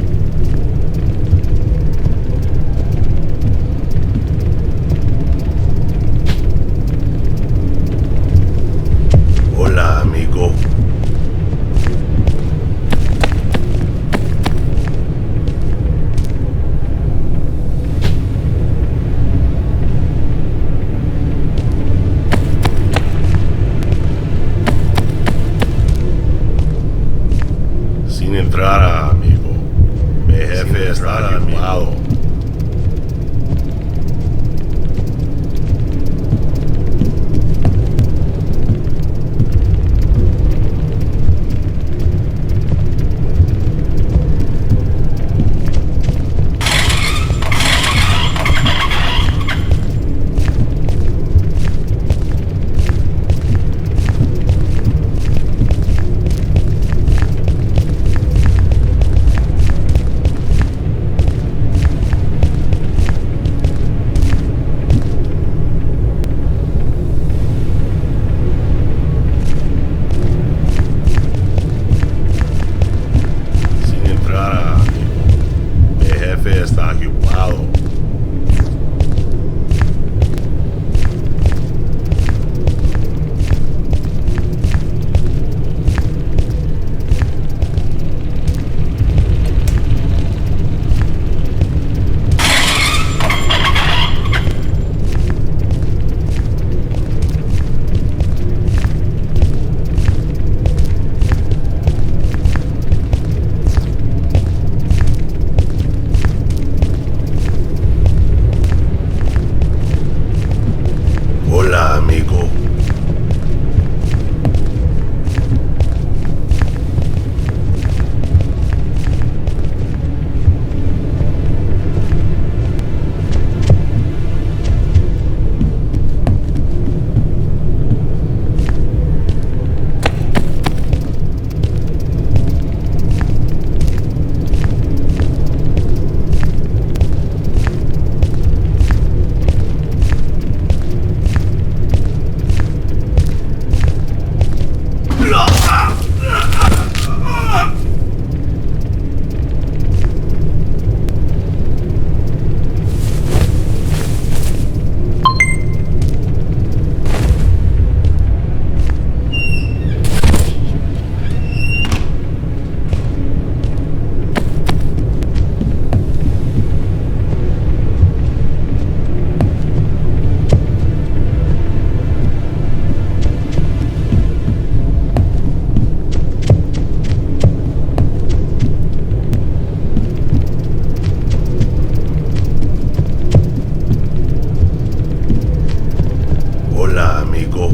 go.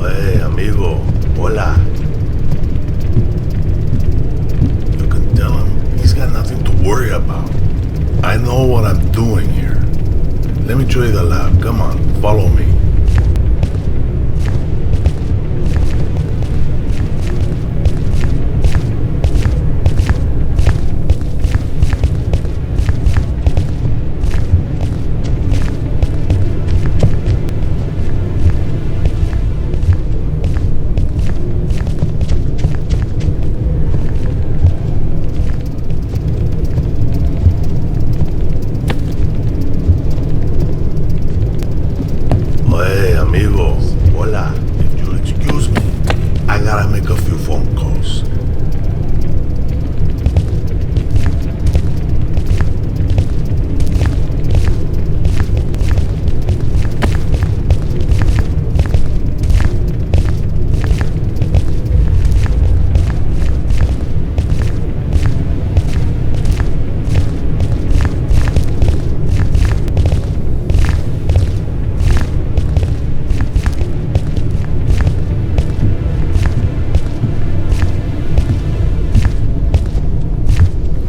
Hey, amigo. Hola. You can tell him he's got nothing to worry about. I know what I'm doing here. Let me show you the lab. Come on, follow me. Hey, amigo. Hola. If you'll excuse me, I gotta make a few phone calls.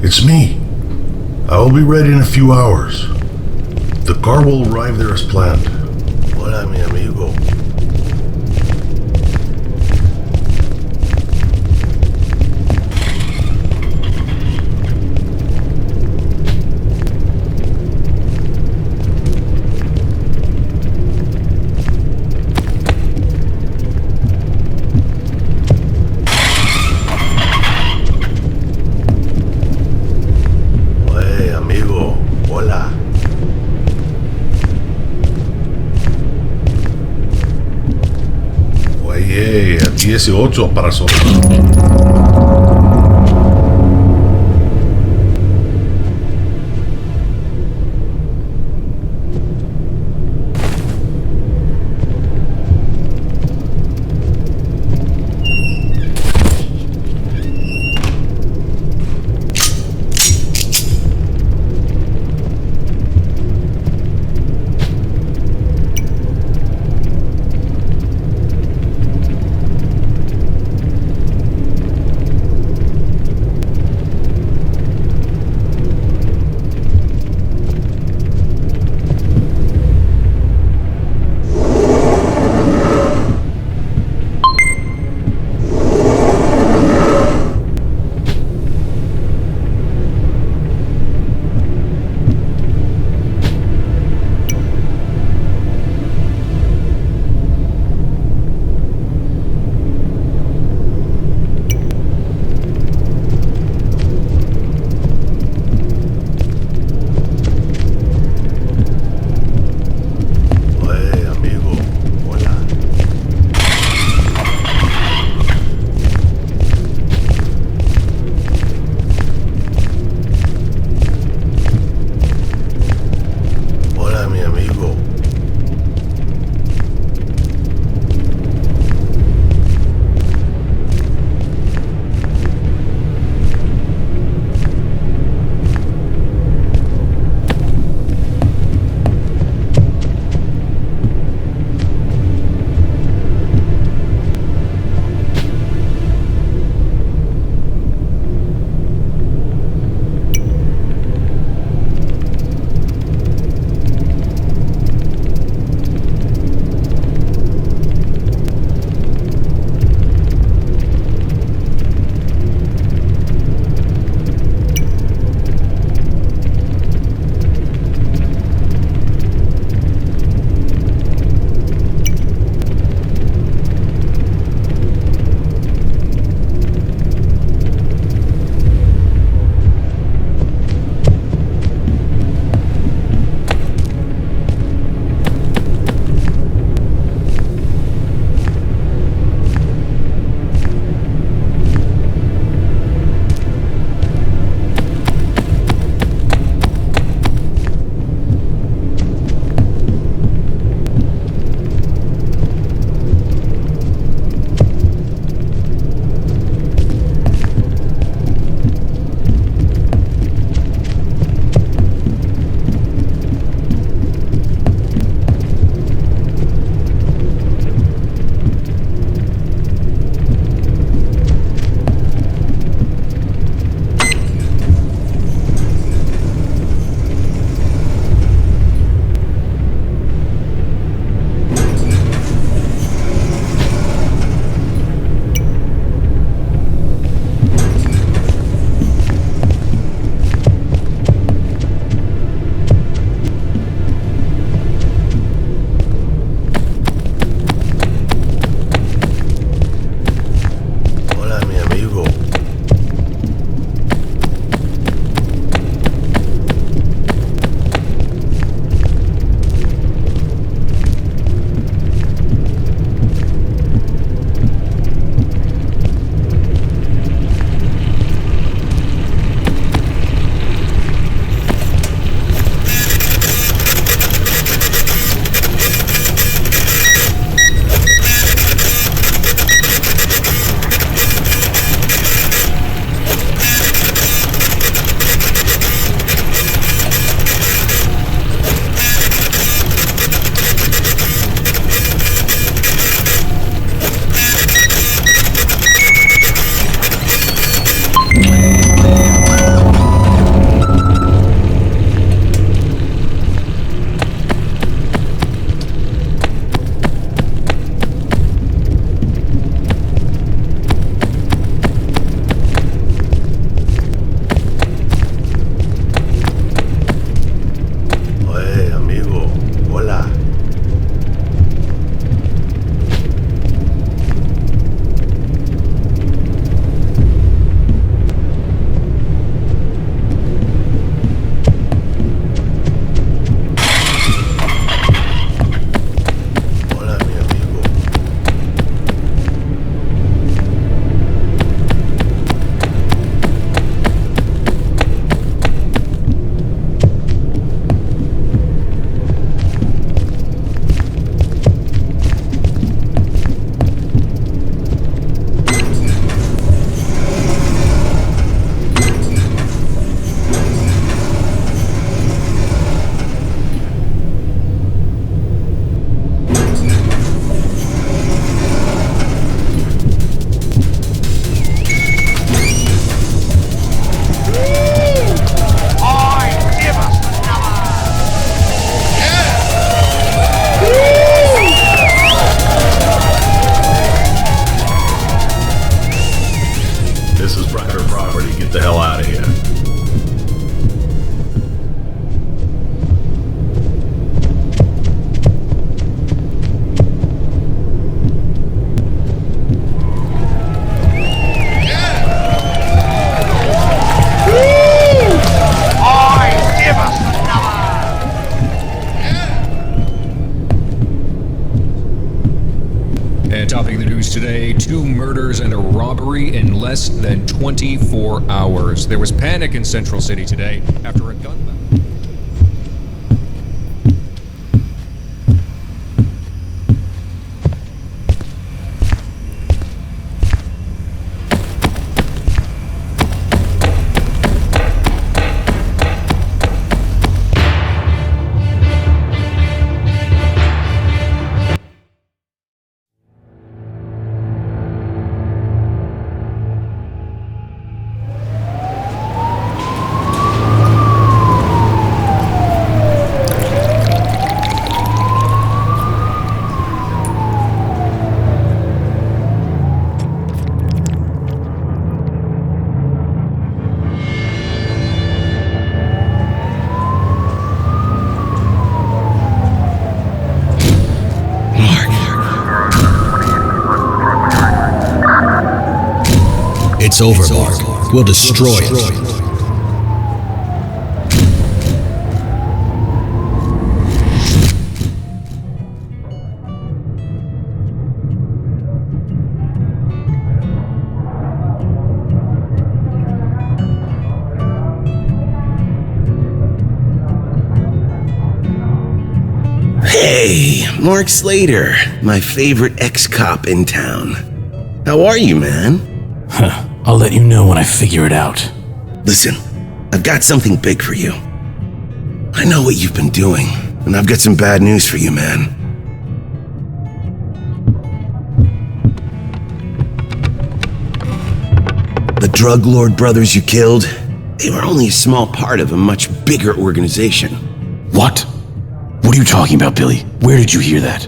It's me. I will be ready in a few hours. The car will arrive there as planned. Hola, mi amigo. Hey, amigo. Hola. Oye, a 18 para sonar. less than 24 hours. There was panic in Central City today after a gun battle. It's over, Mark. We'll destroy it. Hey, Mark Slater, my favorite ex-cop in town. How are you, man? I'll let you know when I figure it out. Listen, I've got something big for you. I know what you've been doing, and I've got some bad news for you, man. The drug lord brothers you killed, they were only a small part of a much bigger organization. What? What are you talking about, Billy? Where did you hear that?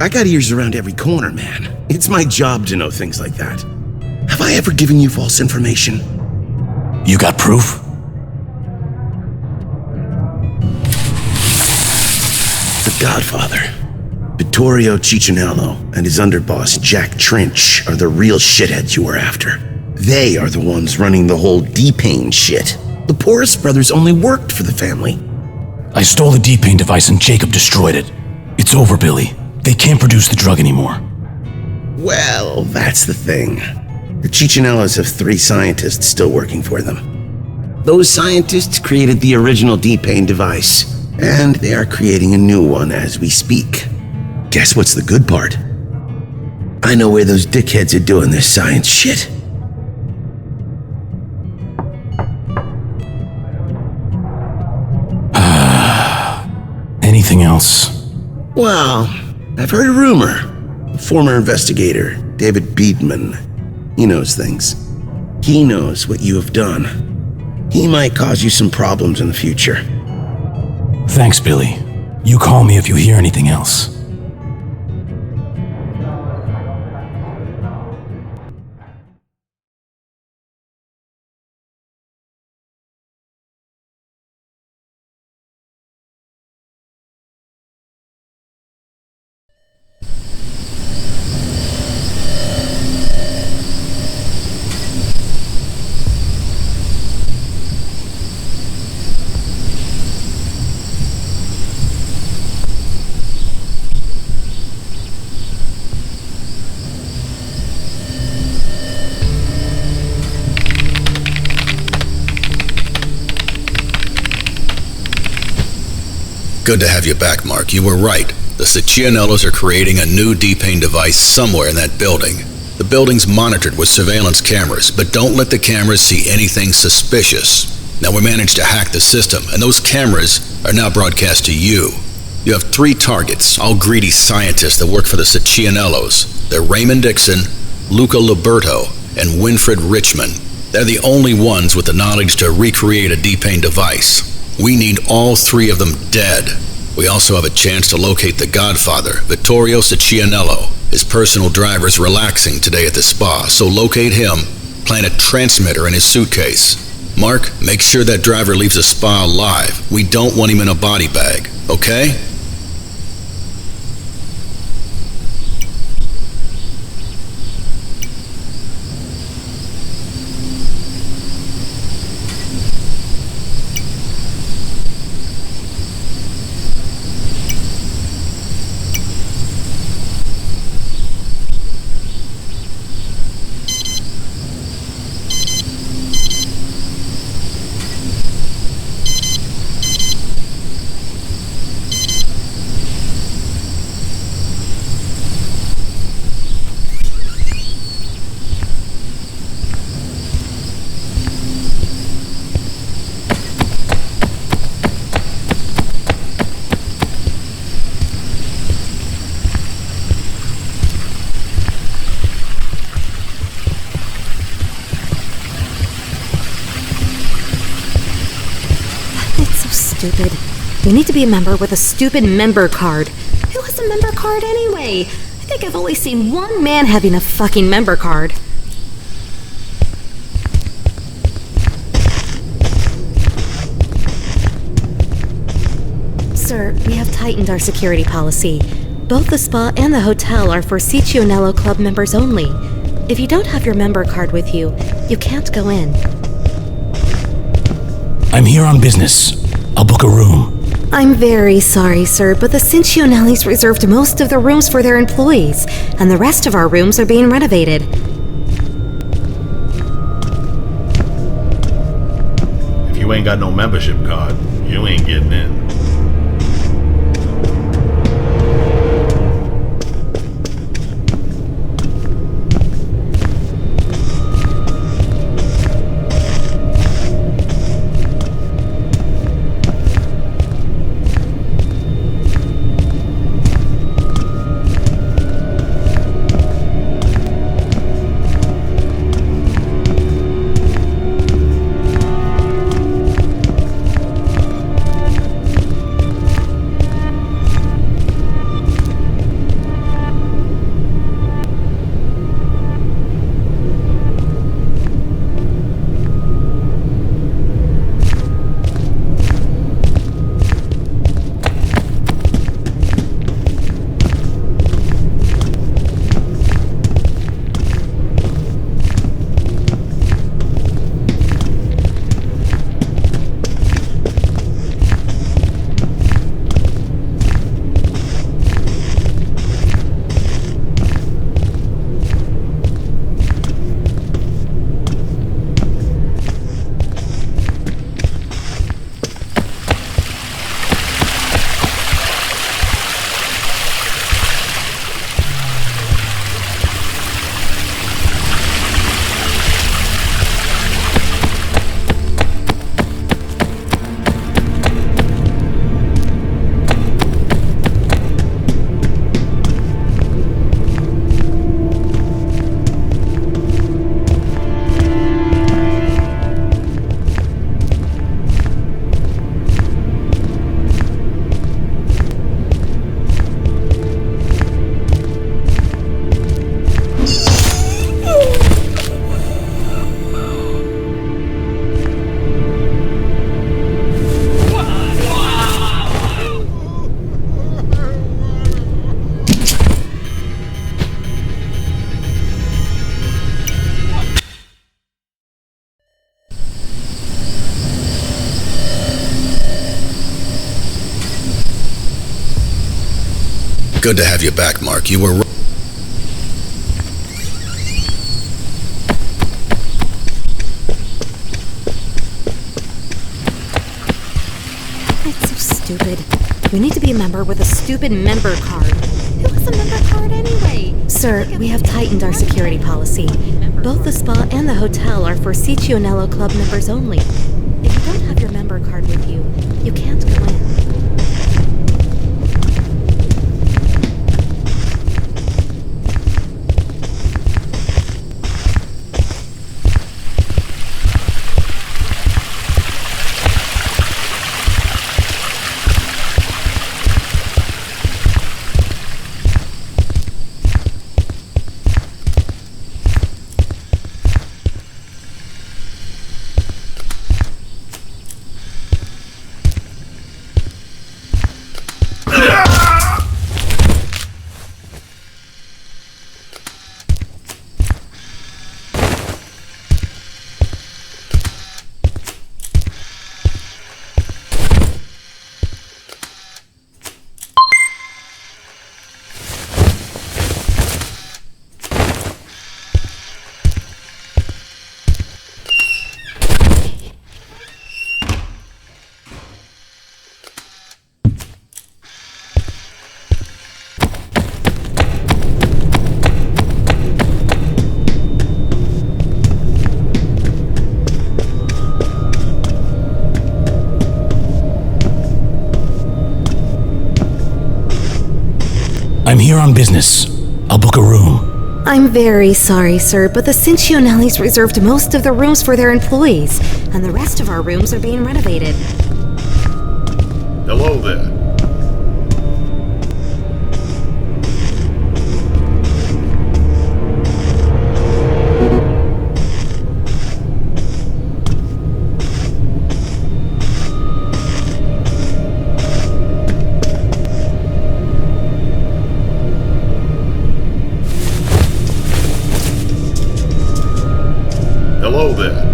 I got ears around every corner, man. It's my job to know things like that. Have I ever given you false information? You got proof? The Godfather, Vittorio Ciccinello, and his underboss, Jack Trench, are the real shitheads you were after. They are the ones running the whole D-Pain shit. The Porras brothers only worked for the family. I stole the D-Pain device and Jacob destroyed it. It's over, Billy. They can't produce the drug anymore. Well, that's the thing. The Ciccinellos have 3 scientists still working for them. Those scientists created the original D-Pain device, and they are creating a new one as we speak. Guess what's the good part? I know where those dickheads are doing this science shit. Anything else? Well, I've heard a rumor. A former investigator, David Beedman, he knows things. He knows what you have done. He might cause you some problems in the future. Thanks, Billy. You call me if you hear anything else. Good to have you back, Mark. You were right. The Ciccinellos are creating a new D-Pain device somewhere in that building. The building's monitored with surveillance cameras, but don't let the cameras see anything suspicious. Now, we managed to hack the system, and those cameras are now broadcast to you. You have 3 targets, all greedy scientists that work for the Ciccinellos. They're Raymond Dixon, Luca Liberto, and Winfred Richmond. They're the only ones with the knowledge to recreate a D-Pain device. We need all 3 of them dead. We also have a chance to locate the Godfather, Vittorio Ciccinello. His personal driver's relaxing today at the spa, so locate him, plant a transmitter in his suitcase. Mark, make sure that driver leaves the spa alive. We don't want him in a body bag, okay? stupid. You need to be a member with a stupid member card. Who has a member card anyway? I think I've only seen one man having a fucking member card. Sir, we have tightened our security policy. Both the spa and the hotel are for Ciccionello Club members only. If you don't have your member card with you, you can't go in. I'm here on business. I'll book a room. I'm very sorry, sir, but the Cincionellis reserved most of the rooms for their employees, and the rest of our rooms are being renovated. If you ain't got no membership card, you ain't getting in. Good to have you back, Mark. You were... It's so stupid. You need to be a member with a stupid member card. Who has a member card anyway? Sir, we have tightened our security policy. Both the spa and the hotel are for Ciccionello Club members only. If you don't have your member card with you, you can't go in. I'm here on business. I'll book a room. I'm very sorry, sir, but the Cincionellis reserved most of the rooms for their employees, and the rest of our rooms are being renovated. Hello there. Hello there.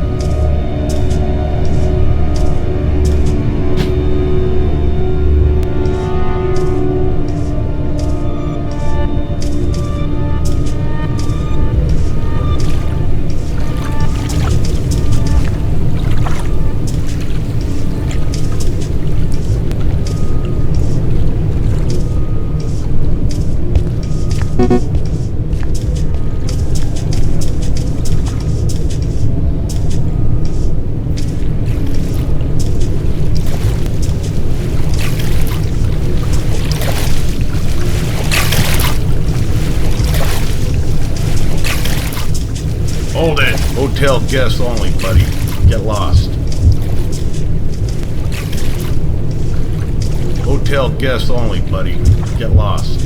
Hold it. Hotel guests only, buddy. Get lost. Hotel guests only, buddy. Get lost.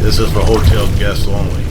This is for hotel guests only.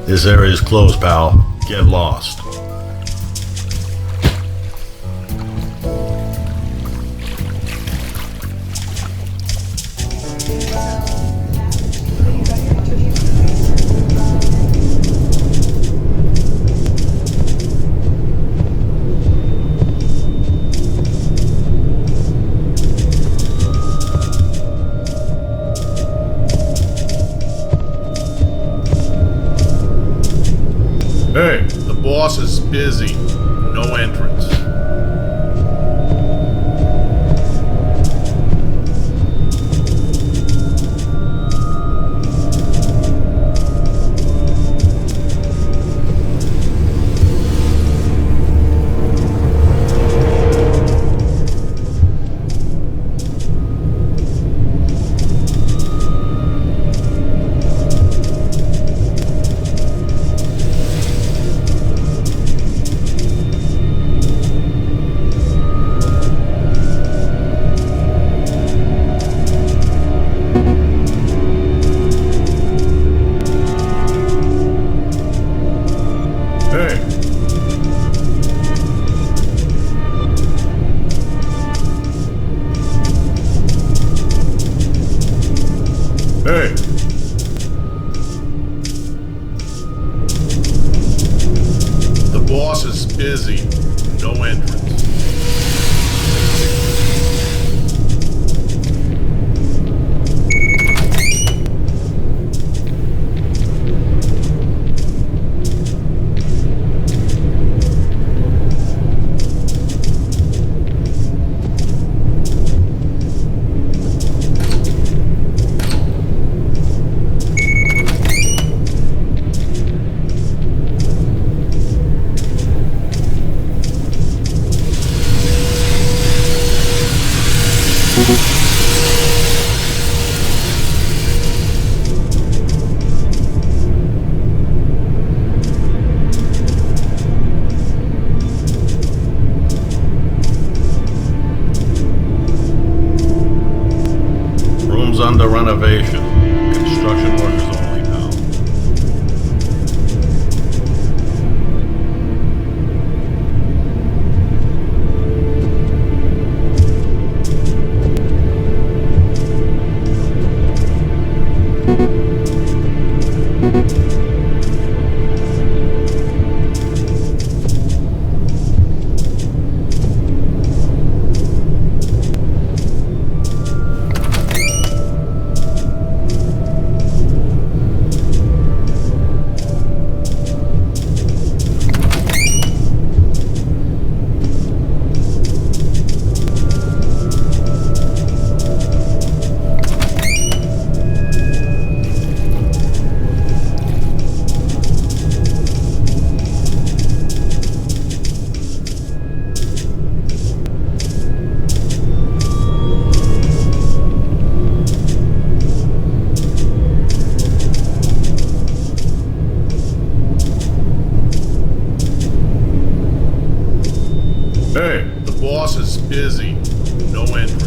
This area is closed, pal. Get lost. Hey, the boss is busy. No entrance. Hey! The boss is busy. No entrance. Room's under renovation. Construction workers only now. Hey, the boss is busy. No entrance.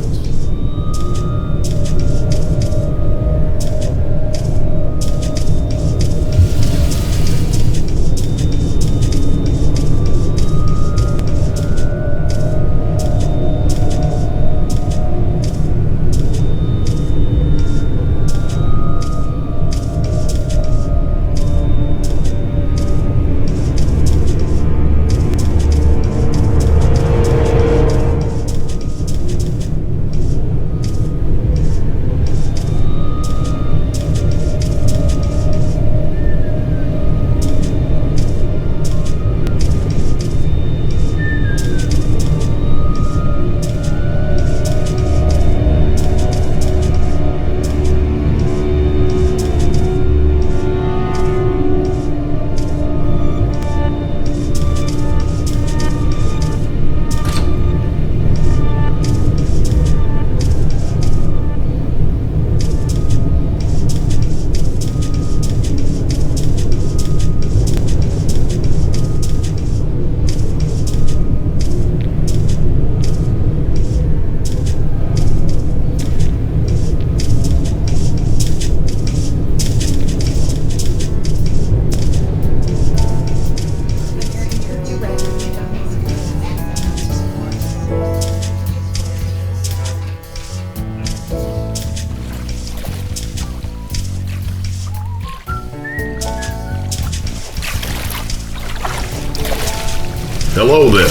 Hello there.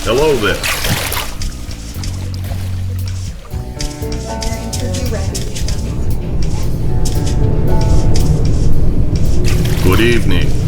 Hello there. Good evening.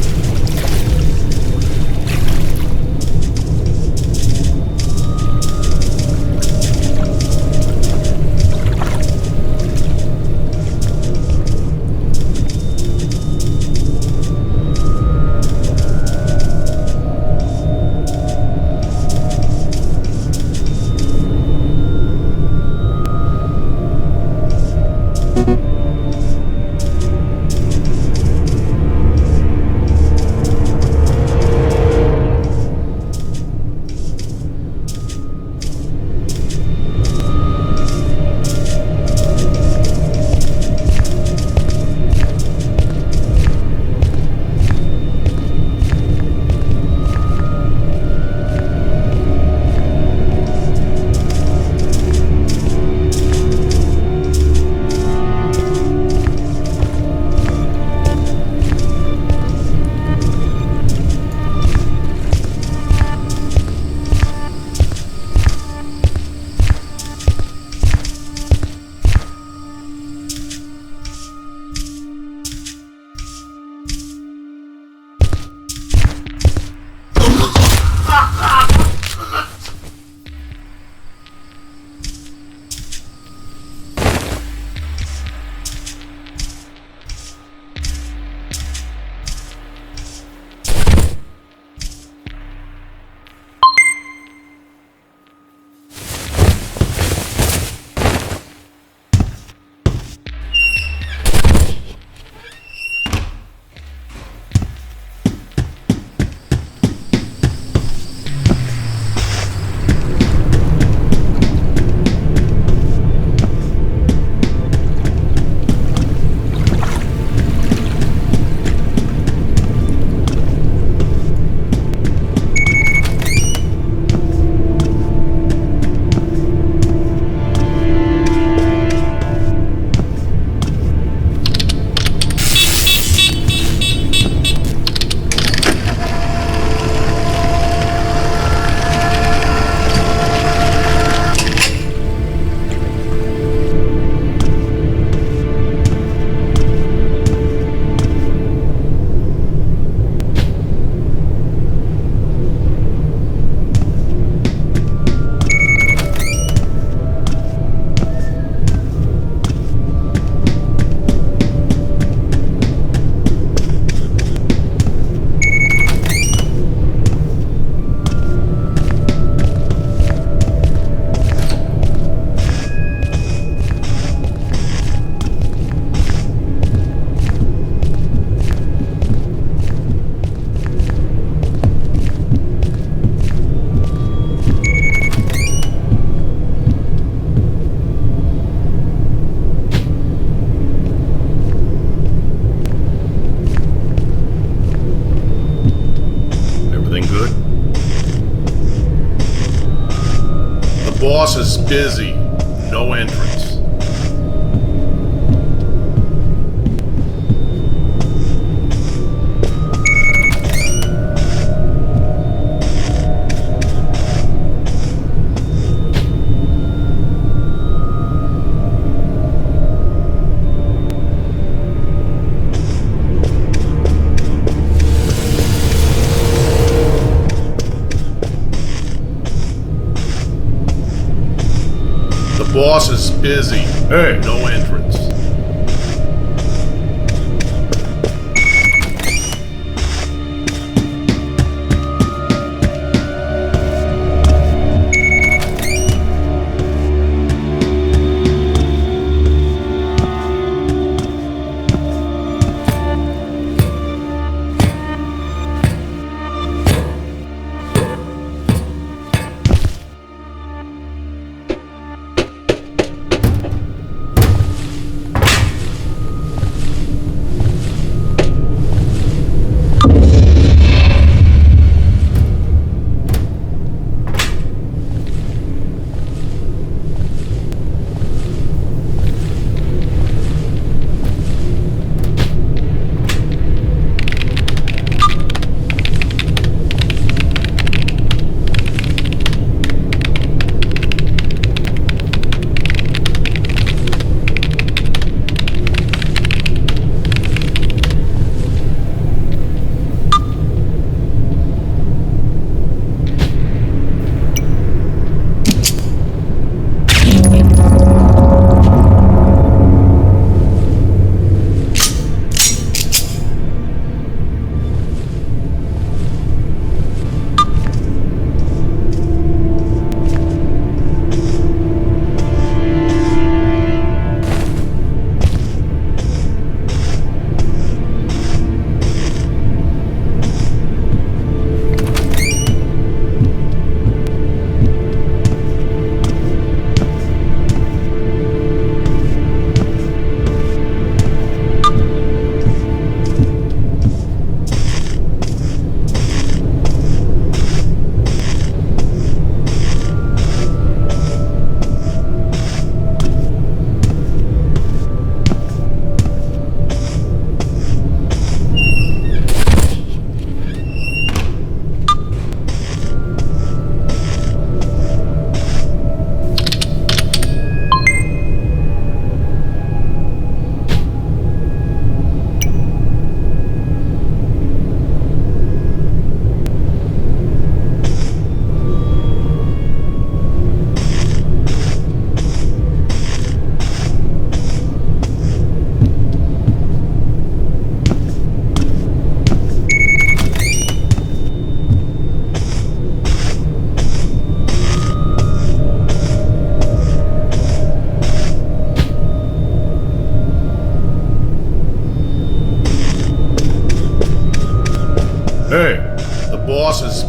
boss is busy. No entrance. The boss is busy. Hey, no entrance.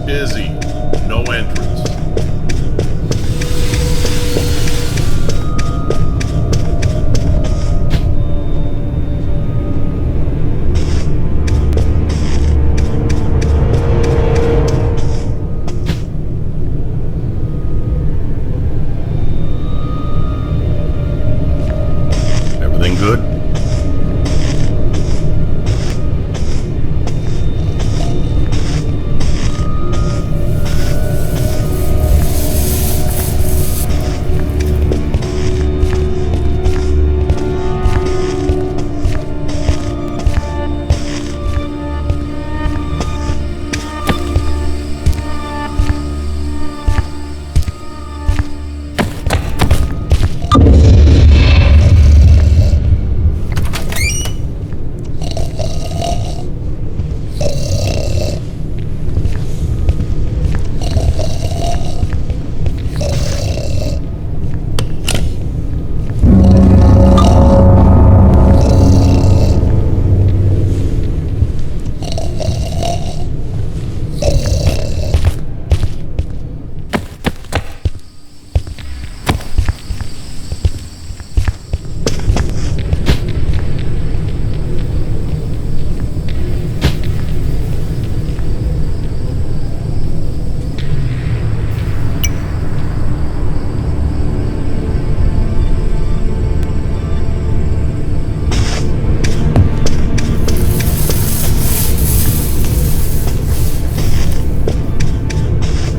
busy. No entrance. Everything good?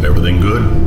Everything good?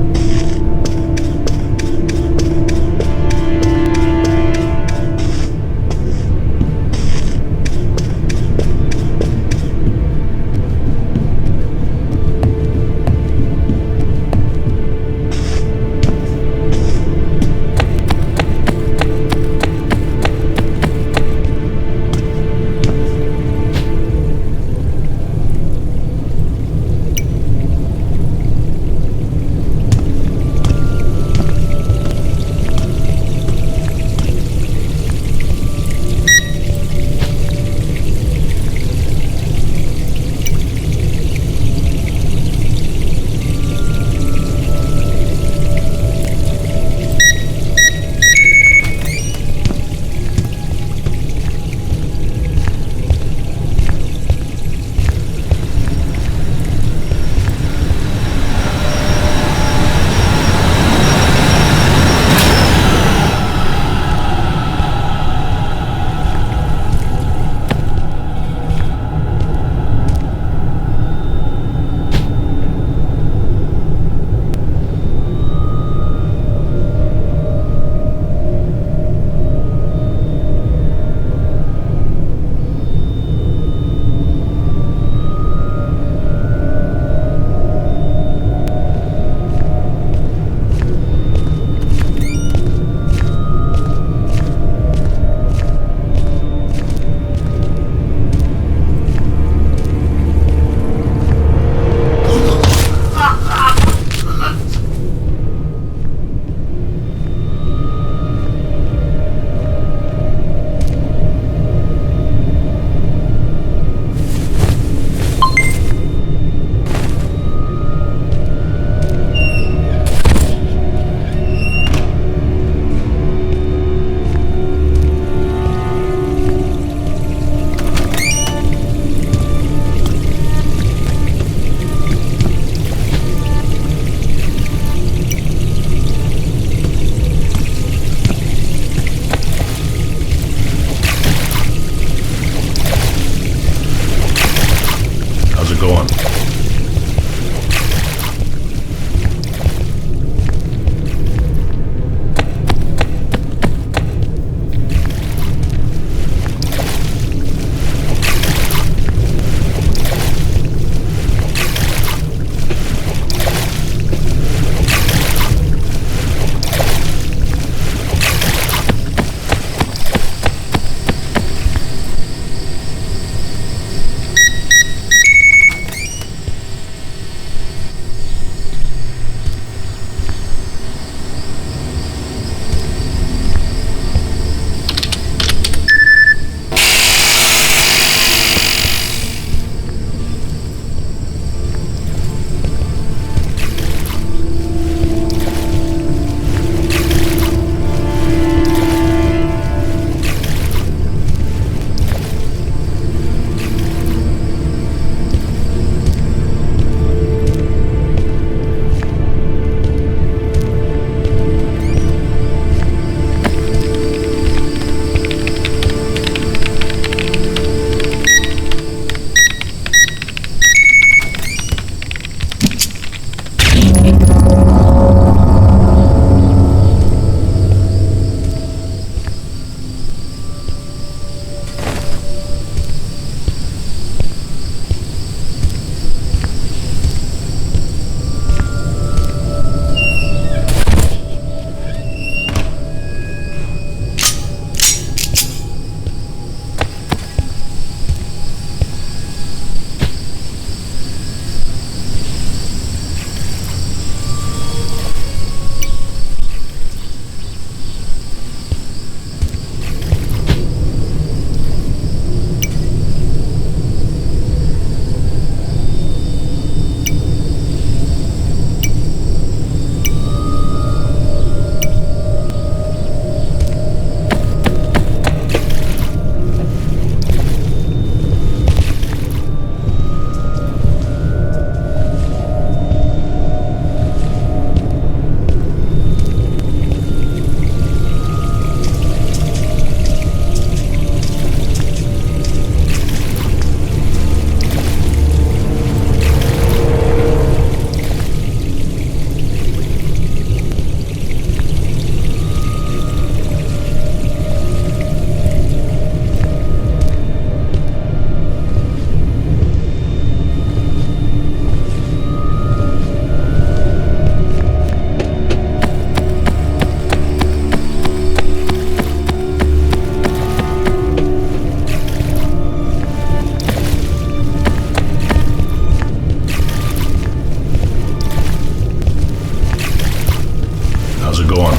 it going?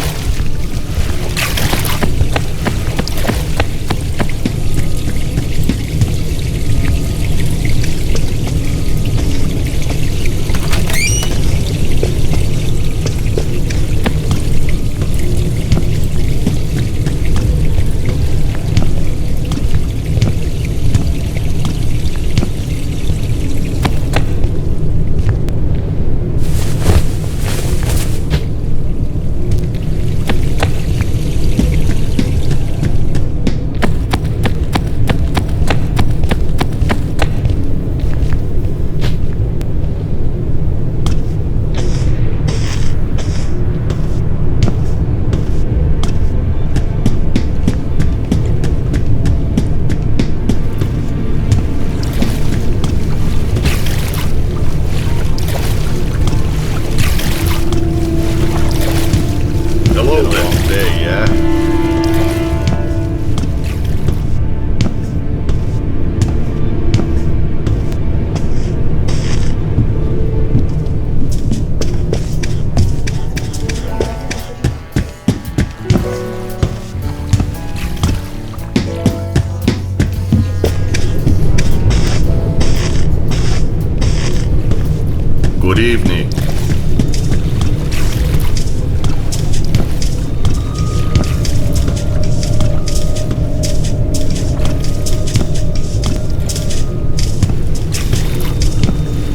Good evening.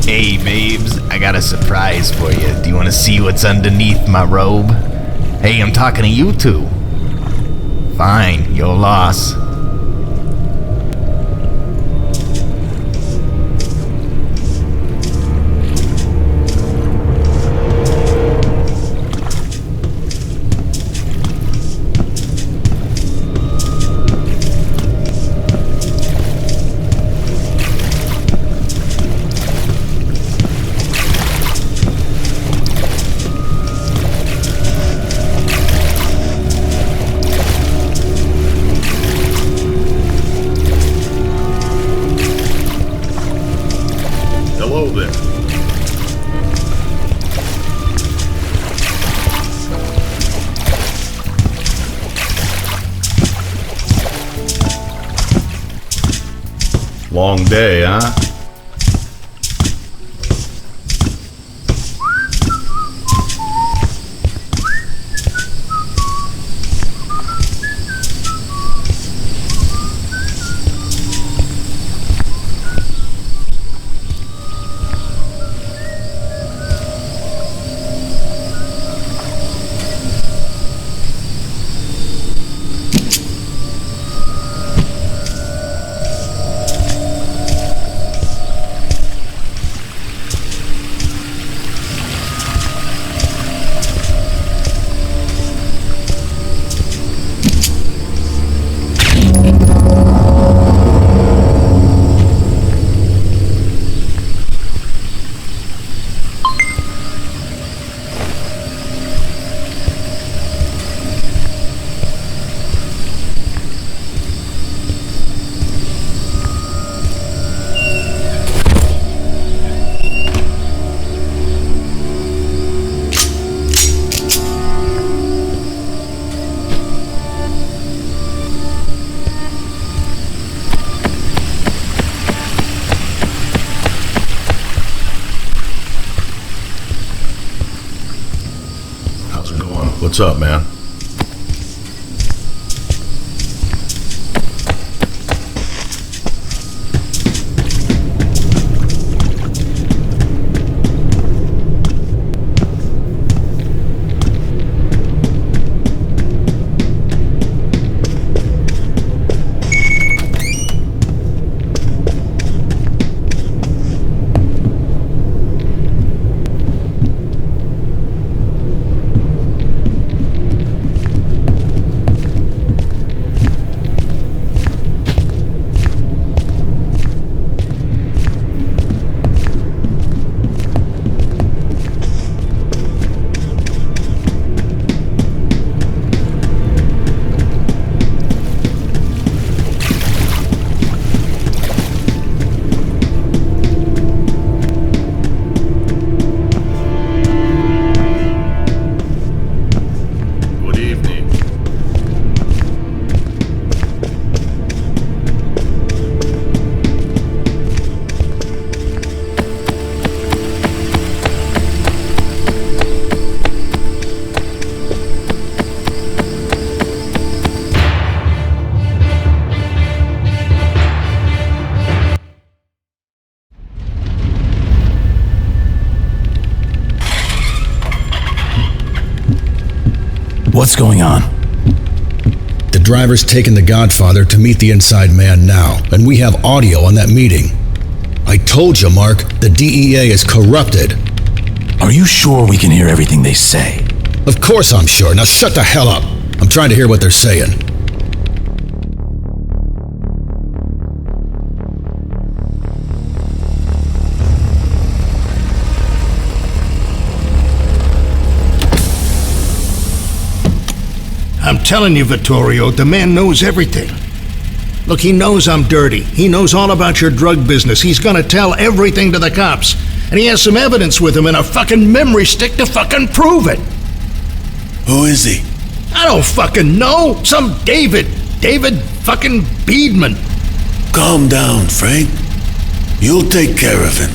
Hey, babes, I got a surprise for you. Do you want to see what's underneath my robe? Hey, I'm talking to you two. Fine, your loss. Hello there. Long day, huh? What's up, man? What's going on? The driver's taking the Godfather to meet the inside man now, and we have audio on that meeting. I told you, Mark, the DEA is corrupted. Are you sure we can hear everything they say? Of course I'm sure. Now shut the hell up. I'm trying to hear what they're saying. I'm telling you, Vittorio, the man knows everything. Look, he knows I'm dirty. He knows all about your drug business. He's gonna tell everything to the cops. And he has some evidence with him and a fucking memory stick to fucking prove it. Who is he? I don't fucking know. Some David fucking Beedman. Calm down, Frank. You'll take care of him.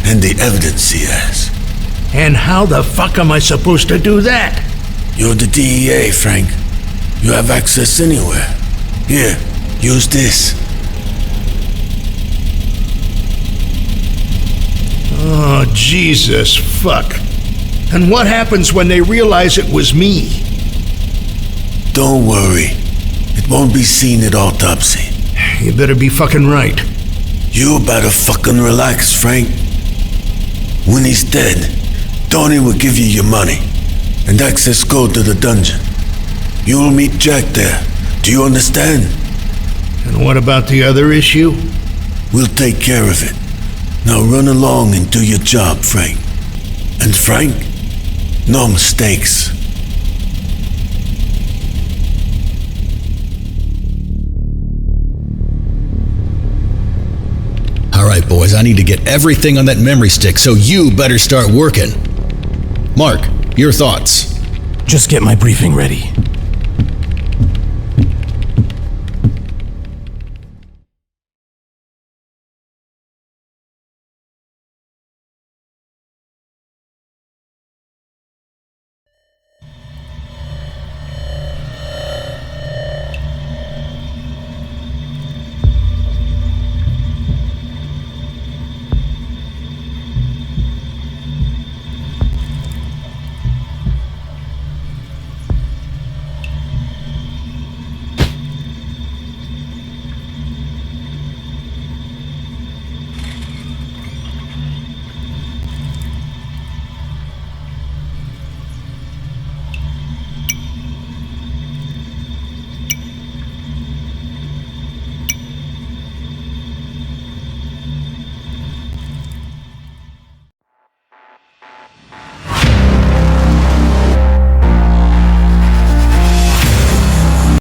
And the evidence he has. And how the fuck am I supposed to do that? You're the DEA, Frank. You have access anywhere. Here, use this. Oh, Jesus fuck. And what happens when they realize it was me? Don't worry. It won't be seen at autopsy. You better be fucking right. You better fucking relax, Frank. When he's dead, Tony will give you your money and access code to the dungeon. You'll meet Jack there. Do you understand? And what about the other issue? We'll take care of it. Now run along and do your job, Frank. And Frank, no mistakes. All right, boys, I need to get everything on that memory stick, so you better start working. Mark, your thoughts? Just get my briefing ready.